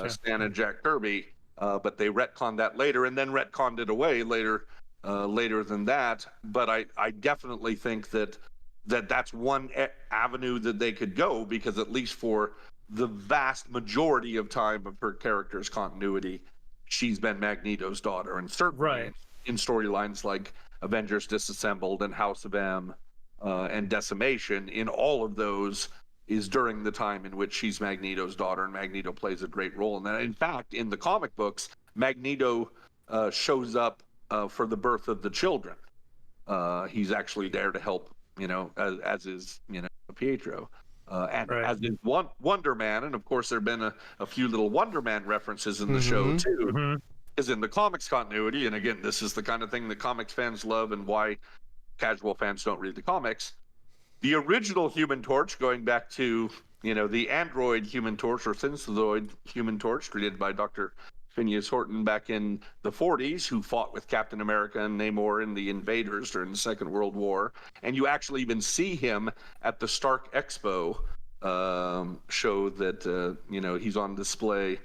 C: Stan and Jack Kirby, but they retconned that later, and then retconned it away later than that. But I definitely think that's one avenue that they could go, because at least for the vast majority of time of her character's continuity, she's been Magneto's daughter, and certainly in storylines like Avengers Disassembled and House of M and Decimation, in all of those is during the time in which she's Magneto's daughter, and Magneto plays a great role in that. In fact, in the comic books, Magneto shows up for the birth of the children. He's actually there to help, as is, Pietro. And as is Wonder Man, and of course there have been a few little Wonder Man references in the show too, is in the comics continuity. And again, this is the kind of thing that comics fans love, and why casual fans don't read the comics. The original Human Torch, going back to, the android Human Torch or synthezoid Human Torch, created by Dr. Phineas Horton back in the 40s, who fought with Captain America and Namor in the Invaders during the Second World War. And you actually even see him at the Stark Expo show that, he's on display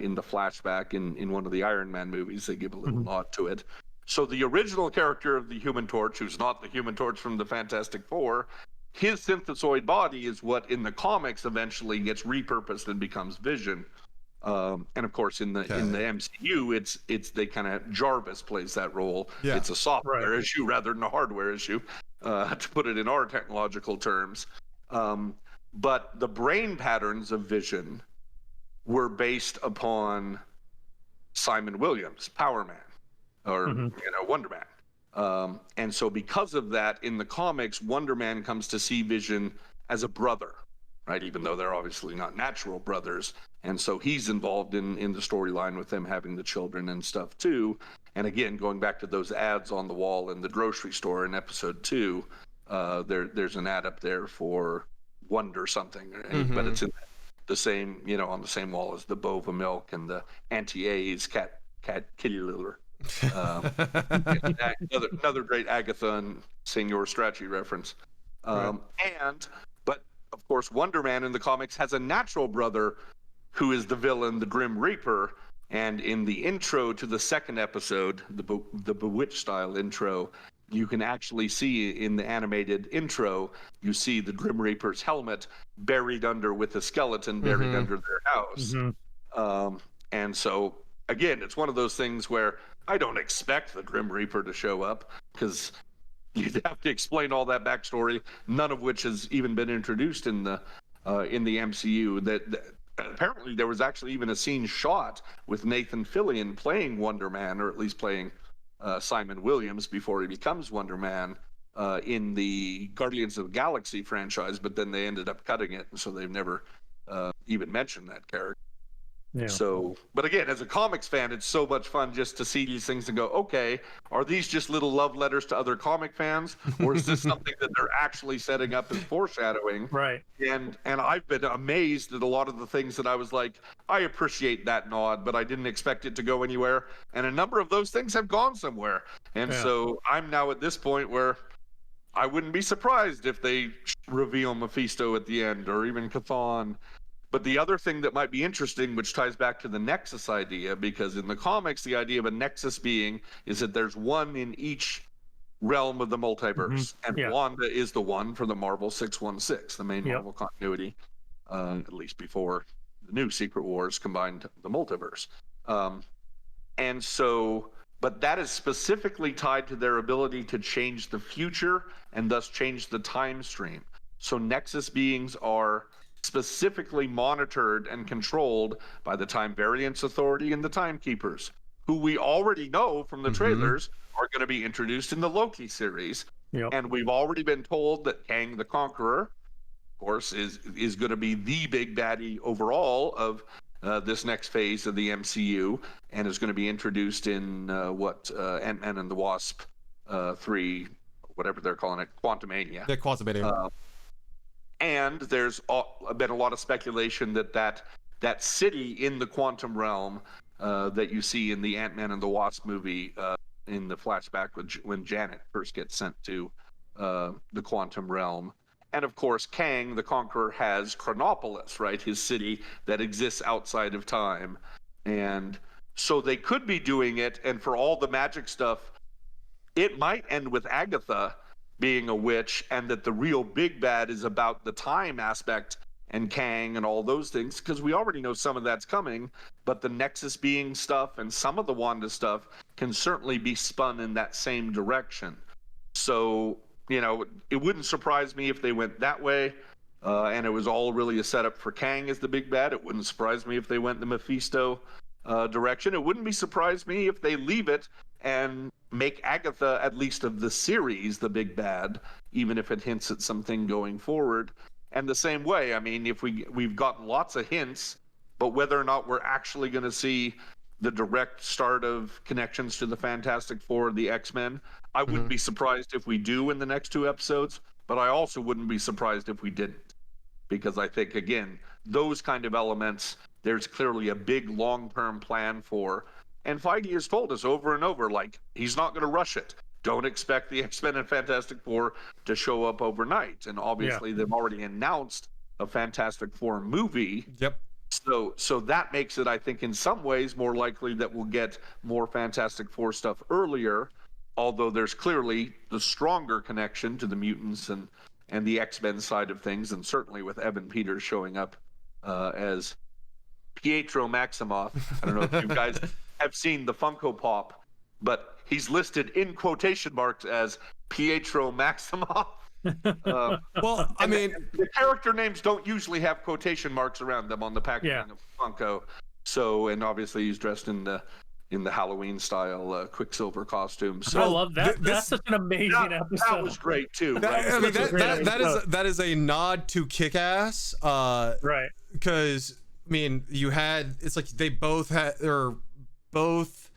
C: in the flashback in one of the Iron Man movies. They give a little nod to it. So the original character of the Human Torch, who's not the Human Torch from the Fantastic Four, his synthezoid body is what in the comics eventually gets repurposed and becomes Vision. And of course, in the MCU, it's they kind of, Jarvis plays that role. Yeah. It's a software issue rather than a hardware issue, to put it in our technological terms. But the brain patterns of Vision were based upon Simon Williams, Power Man, or Wonder Man. And so because of that, in the comics, Wonder Man comes to see Vision as a brother, right? Even though they're obviously not natural brothers. And so he's involved in the storyline with them having the children and stuff too. And again, going back to those ads on the wall in the grocery store in episode 2, there's an ad up there for Wonder something, but it's in the same, on the same wall as the Bova milk and the Anti-A's cat kitty litter. Another great Agatha and Senor Strachey reference. But of course, Wonder Man in the comics has a natural brother who is the villain, the Grim Reaper. And in the intro to the second episode, the Bewitched style intro, you can actually see in the animated intro, you see the Grim Reaper's helmet buried under with a skeleton buried under their house. And so again, it's one of those things where I don't expect the Grim Reaper to show up, because you'd have to explain all that backstory, none of which has even been introduced in the MCU. That apparently there was actually even a scene shot with Nathan Fillion playing Wonder Man, or at least playing Simon Williams before he becomes Wonder Man in the Guardians of the Galaxy franchise, but then they ended up cutting it, and so they've never even mentioned that character. Yeah. So, but again, as a comics fan, it's so much fun just to see these things and go, okay, are these just little love letters to other comic fans, or is this something that they're actually setting up as foreshadowing?
B: Right.
C: And I've been amazed at a lot of the things that I was like, I appreciate that nod, but I didn't expect it to go anywhere. And a number of those things have gone somewhere. And so I'm now at this point where I wouldn't be surprised if they reveal Mephisto at the end, or even Chthon. But the other thing that might be interesting, which ties back to the Nexus idea, because in the comics, the idea of a Nexus being is that there's one in each realm of the multiverse, and
B: Yeah.
C: Wanda is the one for the Marvel 616, the main
B: Yep.
C: Marvel continuity, at least before the new Secret Wars combined the multiverse. And so, but that is specifically tied to their ability to change the future and thus change the time stream. So Nexus beings are specifically monitored and controlled by the Time Variance Authority and the Timekeepers, who we already know from the trailers are going to be introduced in the Loki series.
B: Yep.
C: And we've already been told that Kang the Conqueror, of course, is going to be the big baddie overall of this next phase of the MCU, and is going to be introduced in Ant-Man and the Wasp 3, whatever they're calling it, Quantumania.
A: Yeah, Quantumania.
C: And there's been a lot of speculation that city in the quantum realm that you see in the Ant-Man and the Wasp movie in the flashback when Janet first gets sent to the quantum realm. And of course, Kang the Conqueror has Chronopolis, right? His city that exists outside of time. And so they could be doing it, and for all the magic stuff, it might end with Agatha being a witch, and that the real big bad is about the time aspect and Kang and all those things, because we already know some of that's coming, but the Nexus being stuff and some of the Wanda stuff can certainly be spun in that same direction. So, you know, it wouldn't surprise me if they went that way, and it was all really a setup for Kang as the big bad. It wouldn't surprise me if they went the Mephisto direction. It wouldn't surprise me if they leave it and make Agatha, at least of the series, the big bad, even if it hints at something going forward. And the same way, I mean, if we've gotten lots of hints, but whether or not we're actually going to see the direct start of connections to the Fantastic Four, the X-Men, I wouldn't be surprised if we do in the next 2 episodes, but I also wouldn't be surprised if we didn't. Because I think, again, those kind of elements, there's clearly a big long-term plan for. And Feige has told us over and over, like, he's not going to rush it. Don't expect the X-Men and Fantastic Four to show up overnight. And obviously, they've already announced a Fantastic Four movie.
A: Yep.
C: So that makes it, I think, in some ways more likely that we'll get more Fantastic Four stuff earlier, although there's clearly the stronger connection to the mutants and the X-Men side of things, and certainly with Evan Peters showing up as Pietro Maximoff. I don't know if you guys have seen the Funko Pop, but he's listed in quotation marks as Pietro Maximoff.
A: Well, I mean,
C: the character names don't usually have quotation marks around them on the packaging of Funko. So, and obviously he's dressed in the Halloween style Quicksilver costume. So
B: I love that. That's such an amazing episode.
C: That was great too.
A: I mean, that is a nod to Kick-Ass.
B: Right.
A: Because I mean, it's like they both had, or both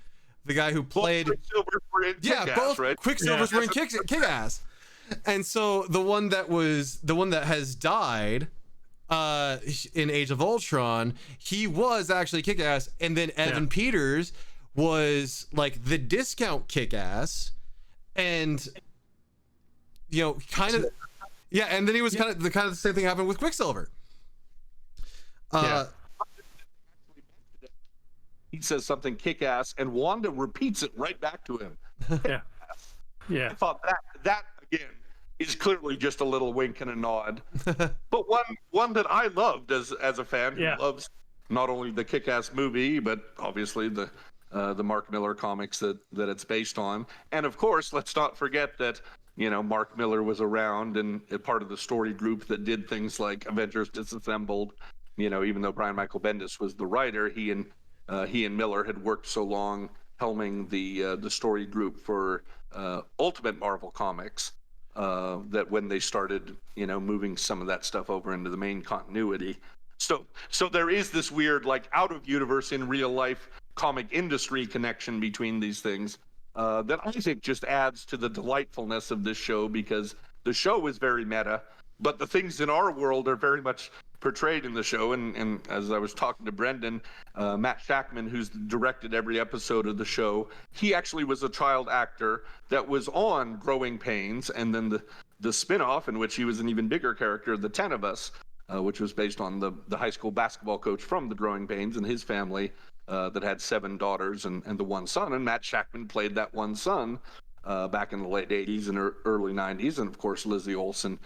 A: the guy who played
C: Quicksilver were in Kick-Ass,
A: both
C: right?
A: Quicksilvers were in Kick-Ass. And so the one that has died in Age of Ultron, he was actually Kick-Ass, and then Evan Peters was like the discount Kick-Ass, and you know, kind of and then he was kind of the same thing happened with Quicksilver.
C: He says something Kick-Ass, and Wanda repeats it right back to him.
B: Yeah.
C: I thought that again is clearly just a little wink and a nod, but one that I loved as a fan who loves not only the Kick-Ass movie, but obviously the Mark Miller comics that it's based on. And of course, let's not forget that, you know, Mark Miller was around and a part of the story group that did things like Avengers Disassembled. You know, even though Brian Michael Bendis was the writer, he and Miller had worked so long helming the story group for Ultimate Marvel Comics that when they started, you know, moving some of that stuff over into the main continuity. So there is this weird, like, out of universe in real life comic industry connection between these things that I think just adds to the delightfulness of this show, because the show is very meta, but the things in our world are very much portrayed in the show. And as I was talking to Brendan, Matt Shackman, who's directed every episode of the show, he actually was a child actor that was on Growing Pains, and then the spin-off in which he was an even bigger character, The 10 of Us, which was based on the high school basketball coach from the Growing Pains and his family that had 7 daughters and the one son, and Matt Shackman played that one son back in the late 80s and early 90s. And of course, Lizzie Olsen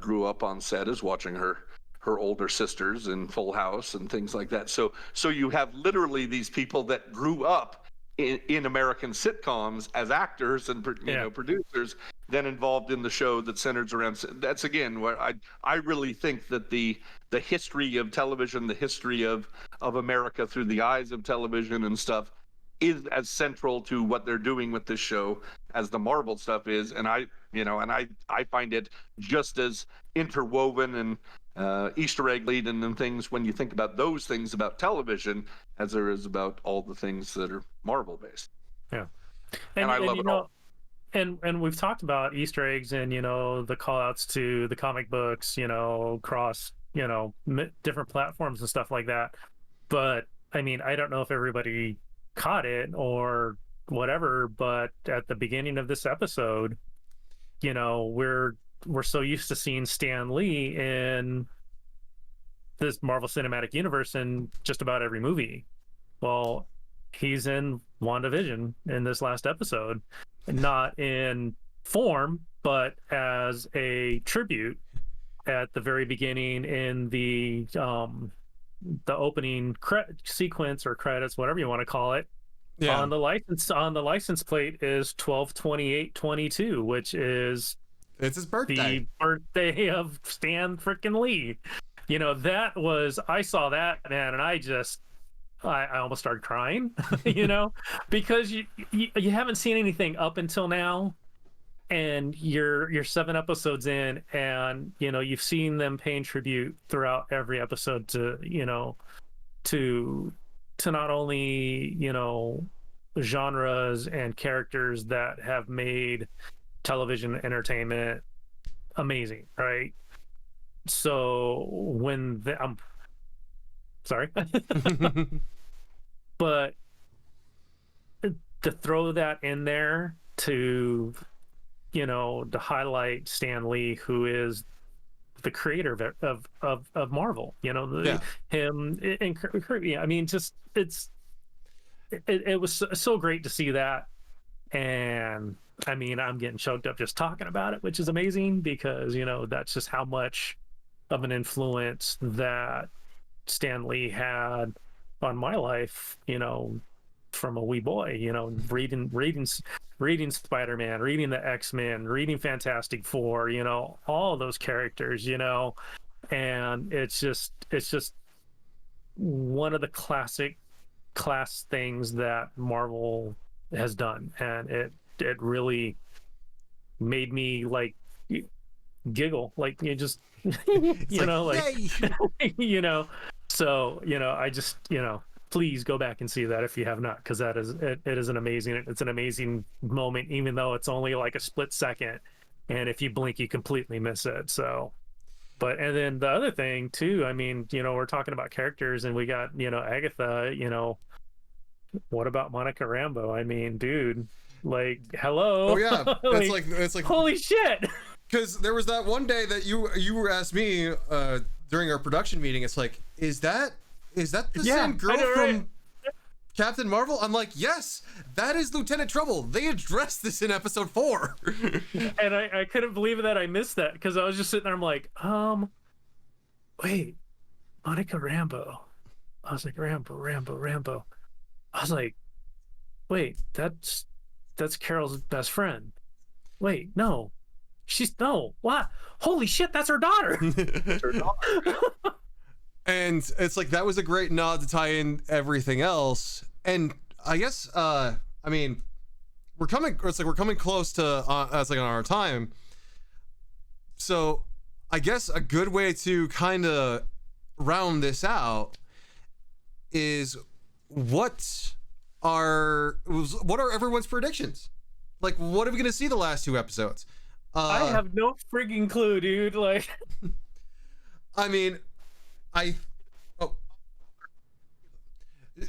C: grew up on set as watching her older sisters in Full House and things like that. So you have literally these people that grew up in American sitcoms as actors and producers, then involved in the show that centers around. That's again where I really think that the history of television, the history of America through the eyes of television and stuff, is as central to what they're doing with this show as the Marvel stuff is. And I find it just as interwoven and Easter egg laden and things when you think about those things about television as there is about all the things that are Marvel based.
B: Yeah.
C: And I love it all.
B: And we've talked about Easter eggs and, the call outs to the comic books, across, different platforms and stuff like that. But I mean, I don't know if everybody caught it or whatever, but at the beginning of this episode, we're so used to seeing Stan Lee in this Marvel Cinematic Universe in just about every movie. Well, he's in WandaVision in this last episode, not in form, but as a tribute at the very beginning in the opening sequence or credits, whatever you want to call it. Yeah. On the license plate is 12/28/22, which is
A: it's his birthday.
B: The birthday of Stan frickin' Lee. I saw that, man, and I almost started crying, because you haven't seen anything up until now, and you're 7 episodes in, and you've seen them paying tribute throughout every episode to not only genres and characters that have made television entertainment amazing, right? So when I'm sorry, but to throw that in there to to highlight Stan Lee, who is the creator of Marvel, him and I mean, just it was so great to see that. And I mean, I'm getting choked up just talking about it, which is amazing because that's just how much of an influence that Stan Lee had on my life, from a wee boy, reading Spider-Man, reading the X-Men, reading Fantastic Four, all those characters, and it's just one of the class things that Marvel has done, and it really made me like giggle, like you just so I just please go back and see that if you have not, because that is it is an amazing moment, even though it's only like a split second, and if you blink you completely miss it. So and then the other thing too, I mean, we're talking about characters and we got Agatha, what about Monica Rambeau? I mean, dude, like, hello.
A: Oh yeah, it's like
B: holy shit.
A: Because there was that one day that you asked me during our production meeting, it's like, is that the same girl from Captain Marvel? I'm like, yes, that is Lieutenant Trouble. They addressed this in episode 4.
B: And I couldn't believe that I missed that, because I was just sitting there, I'm like, wait, Monica Rambeau. I was like, Rambo. I was like, wait, that's Carol's best friend. Wait, no. What? Holy shit, that's her daughter.
C: Her daughter.
A: And it's like, that was a great nod to tie in everything else. And I guess I mean, we're coming close to on our time. So I guess a good way to kind of round this out is what are everyone's predictions? Like, what are we gonna see the last 2 episodes?
B: I have no frigging clue, dude. Like,
A: I mean,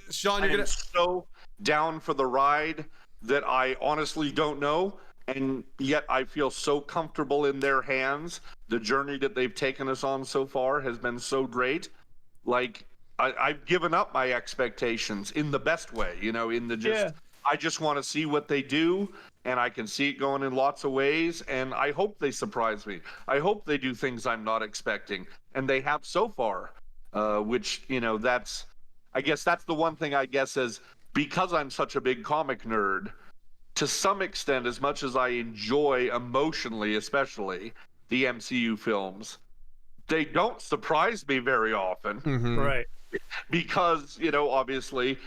A: Sean,
C: you're so down for the ride that I honestly don't know, and yet I feel so comfortable in their hands. The journey that they've taken us on so far has been so great. Like, I've given up my expectations in the best way, in the just I just want to see what they do, and I can see it going in lots of ways, and I hope they surprise me. I hope they do things I'm not expecting, and they have so far, which, I guess that's the one thing, I guess, is because I'm such a big comic nerd, to some extent, as much as I enjoy emotionally, especially the MCU films, they don't surprise me very often.
B: Right.
C: Because, obviously,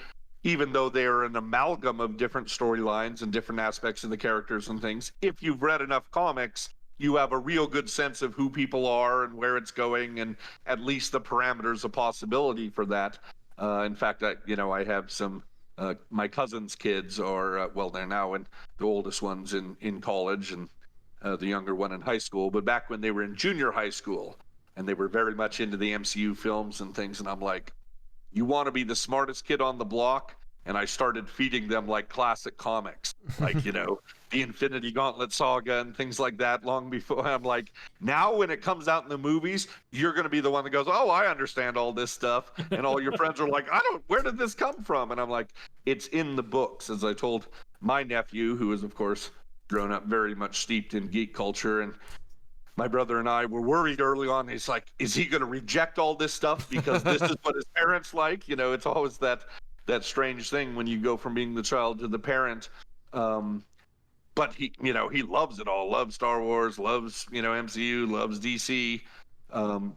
C: even though they're an amalgam of different storylines and different aspects of the characters and things, if you've read enough comics, you have a real good sense of who people are and where it's going, and at least the parameters of possibility for that. In fact, I have some, my cousin's kids are, they're now the oldest one's in college, and the younger one in high school. But back when they were in junior high school, and they were very much into the MCU films and things, and I'm like, you want to be the smartest kid on the block? And I started feeding them like classic comics, like, the Infinity Gauntlet saga and things like that long before. I'm like, now when it comes out in the movies, you're going to be the one that goes, oh, I understand all this stuff. And all your friends are like, where did this come from? And I'm like, it's in the books, as I told my nephew, who is, of course, grown up very much steeped in geek culture. And my brother and I were worried early on. He's like, is he going to reject all this stuff because this is what his parents like? It's always that strange thing when you go from being the child to the parent. But he loves it all, loves Star Wars, loves, MCU, loves DC.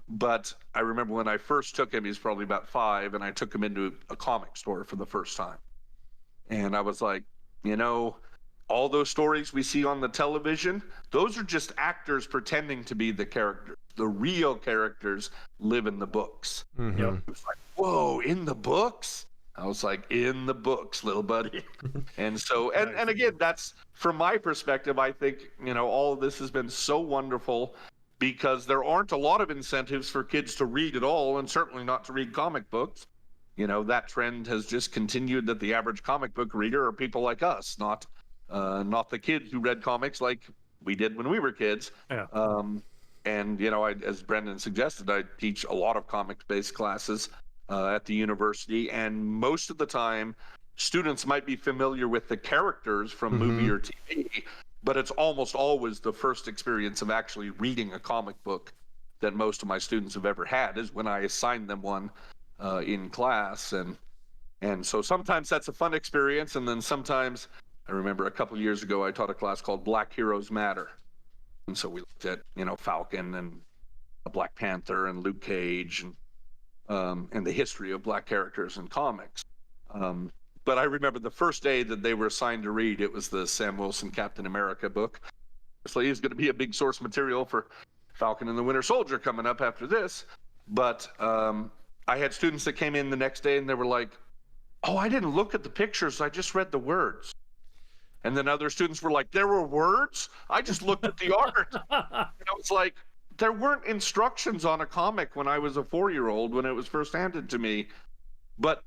C: But I remember when I first took him, he's probably about 5, and I took him into a comic store for the first time. And I was like, all those stories we see on the television, those are just actors pretending to be the characters. The real characters live in the books.
B: Yep.
C: It was like, whoa, in the books? I was like, in the books, little buddy. And so, and again, that's from my perspective, I think, all of this has been so wonderful because there aren't a lot of incentives for kids to read at all, and certainly not to read comic books. That trend has just continued, that the average comic book reader are people like us, not the kids who read comics like we did when we were kids.
B: Yeah.
C: And, as Brendan suggested, I teach a lot of comics-based classes at the university, and most of the time, students might be familiar with the characters from movie or TV, but it's almost always the first experience of actually reading a comic book that most of my students have ever had, is when I assign them one in class. And so sometimes that's a fun experience, and then sometimes, I remember a couple of years ago, I taught a class called Black Heroes Matter. And so we looked at, Falcon and Black Panther and Luke Cage and the history of Black characters in comics. But I remember the first day that they were assigned to read, it was the Sam Wilson Captain America book. So he's going to be a big source material for Falcon and the Winter Soldier coming up after this. But I had students that came in the next day and they were like, oh, I didn't look at the pictures, I just read the words. And then other students were like, there were words? I just looked at the art. And I was like, there weren't instructions on a comic when I was a 4-year-old when it was first handed to me. But,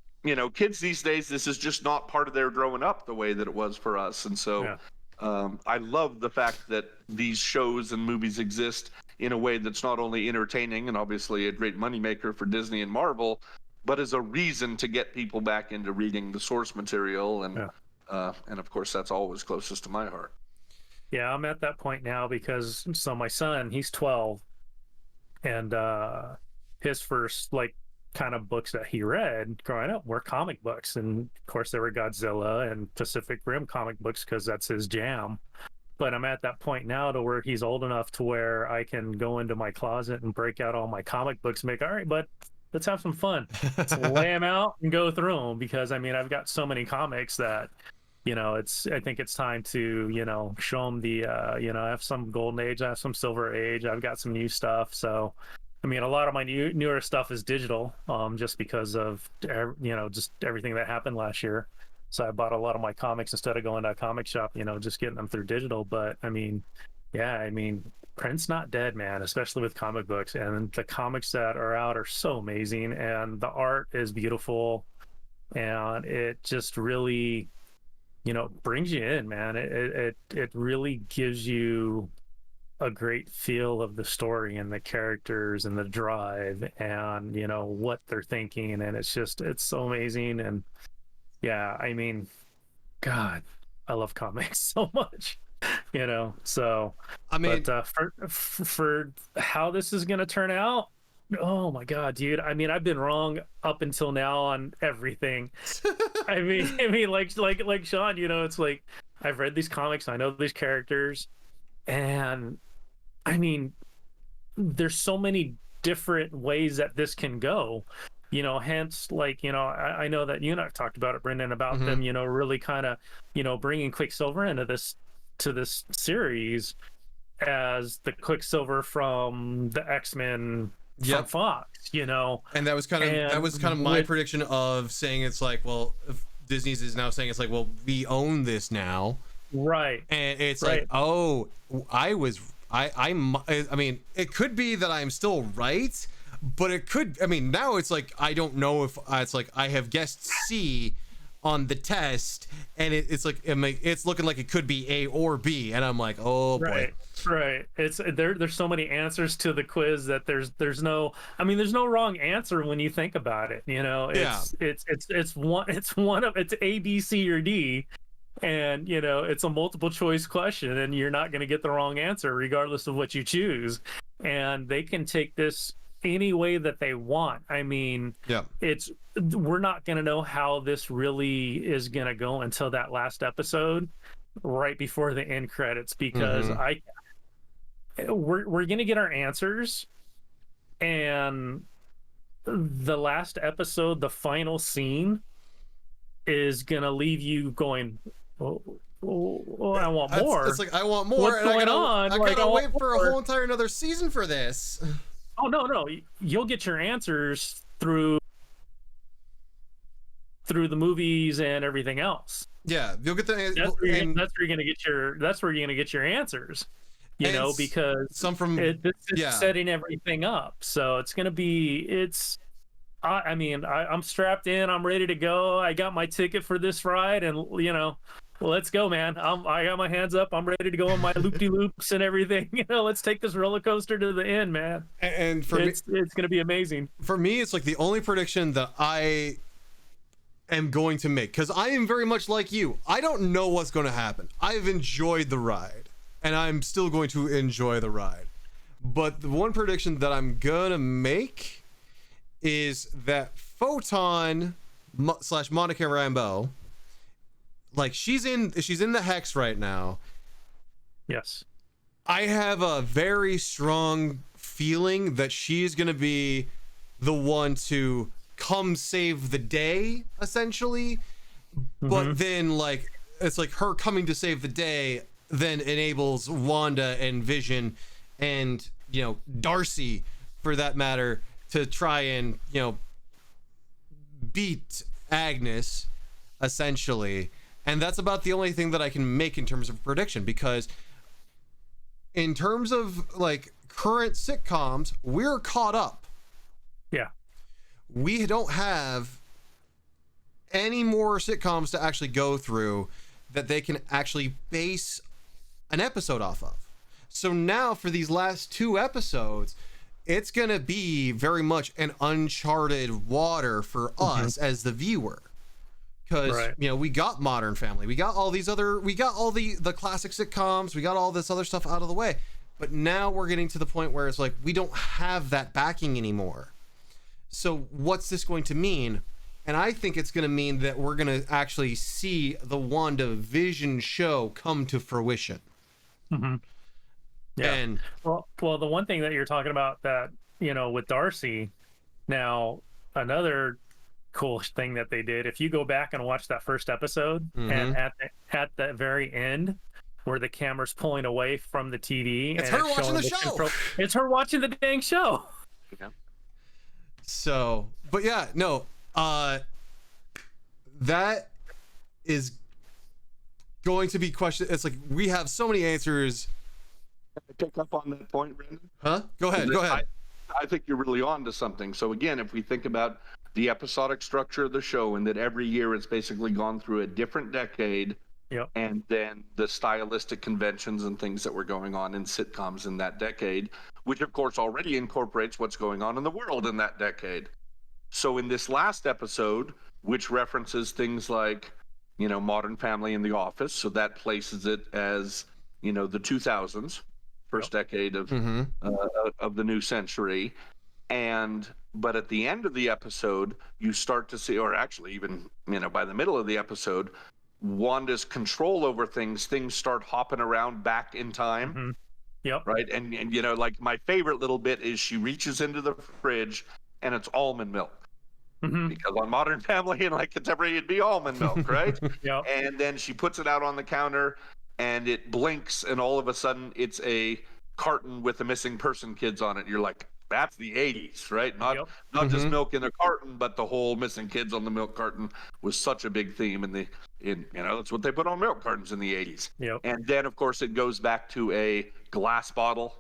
C: kids these days, this is just not part of their growing up the way that it was for us. And so I love the fact that these shows and movies exist in a way that's not only entertaining and obviously a great moneymaker for Disney and Marvel, but as a reason to get people back into reading the source material. And of course, that's always closest to my heart.
B: Yeah, I'm at that point now because my son, he's 12, and his first kind of books that he read growing up were comic books, and of course there were Godzilla and Pacific Rim comic books because that's his jam. But I'm at that point now to where he's old enough to where I can go into my closet and break out all my comic books and make, all right, bud, let's have some fun. Let's lay them out and go through them, because I've got so many comics that I think it's time to, show them the, I have some golden age, I have some silver age, I've got some new stuff. So, a lot of my newer stuff is digital, just because of, just everything that happened last year. So I bought a lot of my comics instead of going to a comic shop, just getting them through digital. But print's not dead, man, especially with comic books. And the comics that are out are so amazing, and the art is beautiful, and it just really, brings you in, man. It really gives you a great feel of the story and the characters and the drive and, what they're thinking. And it's so amazing. And yeah, God, I love comics so much, you know. So,
A: I mean,
B: but for how this is gonna turn out, oh my God, dude. I mean, I've been wrong up until now on everything. Like Sean, you know, it's like I've read these comics, I know these characters, and I mean, there's so many different ways that this can go, you know. Hence, like, you know, I know that you and I've talked about it, Brendan, about
A: Mhm.
B: them, you know, really kind of, you know, bringing Quicksilver into this series as the Quicksilver from the X-Men from
A: Yep.
B: Fox, you know.
A: And that was kind of my
B: with,
A: prediction of saying it's like, well, if Disney's is now saying it's like, well, we own this now,
B: right,
A: and it's
B: right,
A: like, oh, I mean, it could be that I'm still right, but it could, I mean, now it's like, I don't know if it's like I have guessed C on the test, and it's like, it's looking like it could be A or B, and I'm like, oh boy.
B: right. It's there's so many answers to the quiz that there's no, I mean, there's no wrong answer when you think about it, you know. It's one of, it's A, B, C, or D, and you know, it's a multiple choice question, and you're not going to get the wrong answer regardless of what you choose, and they can take this any way that they want. I mean,
A: Yeah.
B: we're not going to know how this really is going to go until that last episode right before the end credits, because we're going to get our answers, and the last episode, the final scene, is going to leave you going, oh, I want more.
A: It's like, I want more.
B: What's going on?
A: I
B: Like,
A: gotta wait for
B: more.
A: a whole entire another season for this.
B: Oh no, you'll get your answers through the movies and everything else.
A: Yeah, you'll get the.
B: That's where you're gonna get your answers. You know, because
A: some from
B: this is setting everything up. So it's gonna be I mean, I'm strapped in. I'm ready to go. I got my ticket for this ride, and you know, let's go, man. I got my hands up. I'm ready to go on my loop-de-loops and everything. You know, let's take this roller coaster to the end, man.
A: And for me,
B: it's going to be amazing.
A: For me, it's like the only prediction that I am going to make, because I am very much like you. I don't know what's going to happen. I've enjoyed the ride, and I'm still going to enjoy the ride. But the one prediction that I'm gonna make is that Photon / Monica Rambeau, like, she's in the Hex right now.
B: Yes.
A: I have a very strong feeling that she's going to be the one to come save the day, essentially. But then, like, it's like her coming to save the day then enables Wanda and Vision and, you know, Darcy, for that matter, to try and, you know, beat Agnes, essentially. And that's about the only thing that I can make in terms of prediction, because in terms of, like, current sitcoms, we're caught up.
B: Yeah.
A: We don't have any more sitcoms to actually go through that they can actually base an episode off of. So now for these last 2 episodes, it's going to be very much an uncharted water for us as the viewer. Because, you know, we got Modern Family, we got all these other, we got all the classic sitcoms, we got all this other stuff out of the way. But now we're getting to the point where it's like, we don't have that backing anymore. So what's this going to mean? And I think it's going to mean that we're going to actually see the WandaVision show come to fruition.
B: Yeah.
A: And
B: well, the one thing that you're talking about, that, you know, with Darcy, now another cool thing that they did, if you go back and watch that first episode, and at the very end, where the camera's pulling away from the TV,
A: it's
B: and
A: her watching the show.
B: It's her watching the dang show.
C: Yeah.
A: So, but yeah, no, that is going to be question. It's like, we have so many answers.
C: Can I pick up on that point, Brandon?
A: Huh? Go ahead.
C: I think you're really on to something. So again, if we think about the episodic structure of the show, and that every year it's basically gone through a different decade, and then the stylistic conventions and things that were going on in sitcoms in that decade, which of course already incorporates what's going on in the world in that decade. So in this last episode, which references things like, Modern Family and The Office. So that places it as, the 2000s, first decade of the new century. But at the end of the episode, you start to see, or actually even, by the middle of the episode, Wanda's control over things start hopping around back in time.
B: Yep.
C: Right. And like my favorite little bit is she reaches into the fridge and it's almond milk. Because on Modern Family and like Contemporary, it'd be almond milk, right?
B: Yep.
C: And then she puts it out on the counter and it blinks and all of a sudden it's a carton with the missing person kids on it. You're like, that's the 80s, right? Not just milk in a carton, but the whole missing kids on the milk carton was such a big theme that's what they put on milk cartons in the 80s.
B: Yep.
C: And then of course it goes back to a glass bottle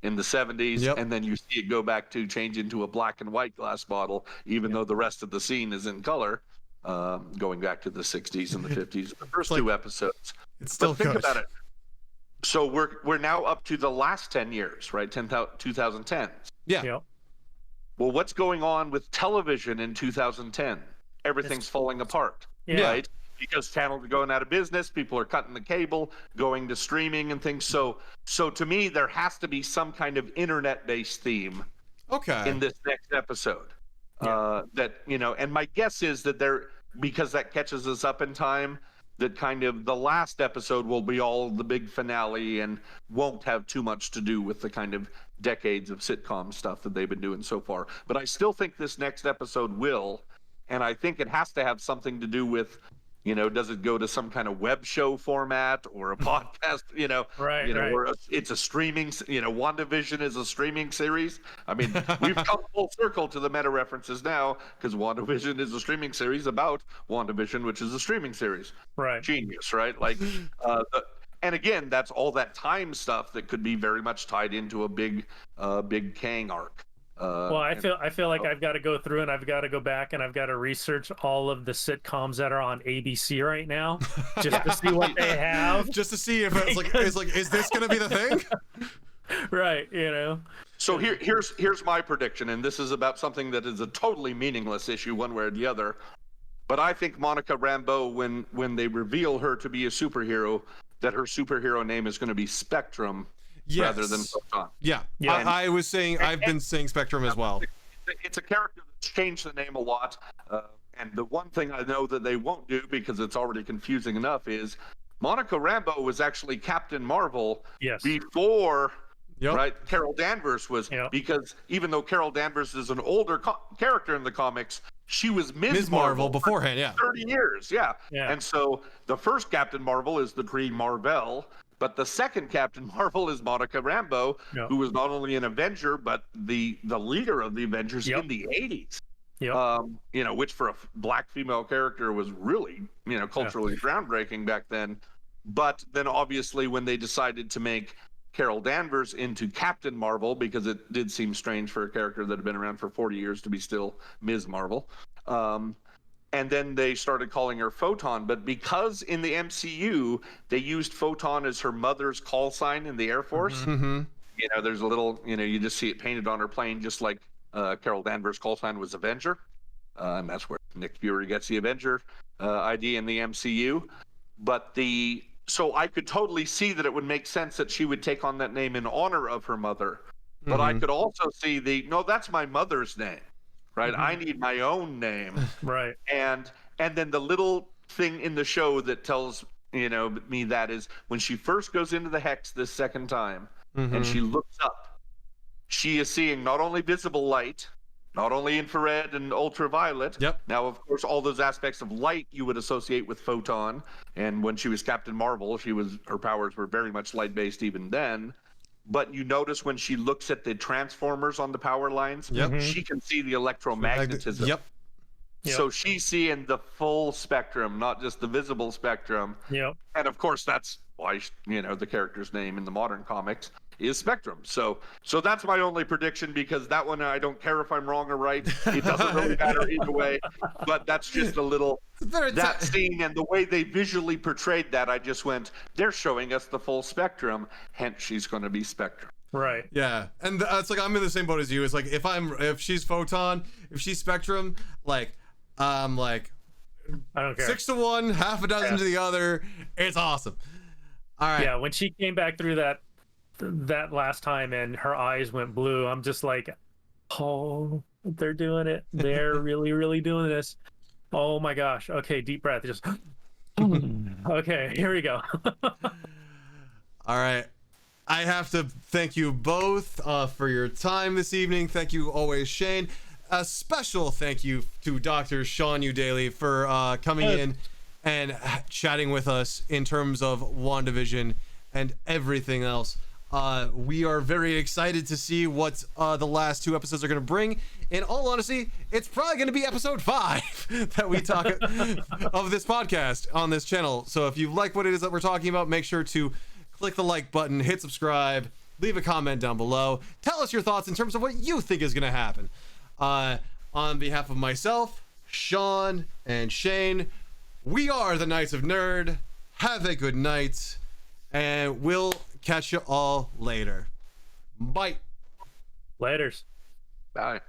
C: in the 70s, and then you see it go back to change into a black and white glass bottle, even though the rest of the scene is in color, going back to the 60s and the 50s, the first two episodes.
A: It's still
C: think about it. So we're now up to the last 10 years, right? 2010s.
A: Yeah.
B: Yep.
C: Well, what's going on with television in 2010? Everything's falling apart, right? Because channels are going out of business, people are cutting the cable, going to streaming and things. So to me, there has to be some kind of internet-based theme in this next episode. And my guess is that because that catches us up in time, that kind of the last episode will be all the big finale and won't have too much to do with the kind of decades of sitcom stuff that they've been doing so far. But I still think this next episode will, and I think it has to have something to do with, does it go to some kind of web show format or a podcast,
B: right.
C: or it's a streaming, WandaVision is a streaming series. I mean, we've come full circle to the meta references now because WandaVision is a streaming series about WandaVision, which is a streaming series.
B: Right.
C: Genius, right? Like, and again, that's all that time stuff that could be very much tied into a big Kang arc.
B: Well, I feel like I've got to go through and I've got to go back and I've got to research all of the sitcoms that are on ABC right now, just to see what they have,
A: just to see if it's like, is this going to be the thing?
B: Right.
C: So here's my prediction, and this is about something that is a totally meaningless issue one way or the other. But I think Monica Rambeau, when they reveal her to be a superhero, that her superhero name is going to be Spectrum.
A: Yes.
C: Rather than Photon.
A: Yeah. I was saying, I've been saying Spectrum as well.
C: It's a character that's changed the name a lot. And the one thing I know that they won't do, because it's already confusing enough, is Monica Rambeau was actually Captain Marvel before right? Carol Danvers was, because even though Carol Danvers is an older character in the comics, she was Ms. Marvel
A: beforehand,
C: 30 years, And so the first Captain Marvel is the Kree Marvel. But the second Captain Marvel is Monica Rambeau, who was not only an Avenger, but the leader of the Avengers in the 80s. Which for a black female character was really, culturally groundbreaking back then. But then obviously when they decided to make Carol Danvers into Captain Marvel, because it did seem strange for a character that had been around for 40 years to be still Ms. Marvel. And then they started calling her Photon. But because in the MCU, they used Photon as her mother's call sign in the Air Force. There's a little, you just see it painted on her plane, just like Carol Danvers' call sign was Avenger. And that's where Nick Fury gets the Avenger ID in the MCU. So I could totally see that it would make sense that she would take on that name in honor of her mother. But I could also see no, that's my mother's name. Right, I need my own name.
B: Right,
C: and then the little thing in the show that tells me that is when she first goes into the hex this second time, and she looks up, she is seeing not only visible light, not only infrared and ultraviolet. Now, of course, all those aspects of light you would associate with Photon, and when she was Captain Marvel, her powers were very much light-based even then. But you notice when she looks at the transformers on the power lines, she can see the electromagnetism. So she's seeing the full spectrum, not just the visible spectrum. And of course, that's why the character's name in the modern comics is Spectrum. So that's my only prediction, because that one, I don't care if I'm wrong or right. It doesn't really matter either way. But that's just a little, that scene and the way they visually portrayed that, I just went, they're showing us the full spectrum, hence she's going to be Spectrum.
B: Right.
A: Yeah. And it's like, I'm in the same boat as you. It's like, if she's Photon, if she's Spectrum, like,
B: I don't care.
A: 6 to 1, half a dozen to the other. It's awesome. All right.
B: Yeah, when she came back through that last time and her eyes went blue, I'm just like, oh, they're doing it. They're really, really doing this. Oh my gosh. Okay, deep breath. Just okay, here we go.
A: All right. I have to thank you both for your time this evening. Thank you always, Shane. A special thank you to Dr. Sean Eudaily for coming in and chatting with us in terms of WandaVision and everything else. We are very excited to see what the last 2 episodes are going to bring. In all honesty, it's probably going to be episode 5 that we talk of this podcast on this channel. So if you like what it is that we're talking about, make sure to click the like button, hit subscribe, leave a comment down below. Tell us your thoughts in terms of what you think is going to happen. On behalf of myself, Sean, and Shane, we are the Knights of Nerd. Have a good night, and we'll catch you all later. Bye.
B: Laters.
C: Bye.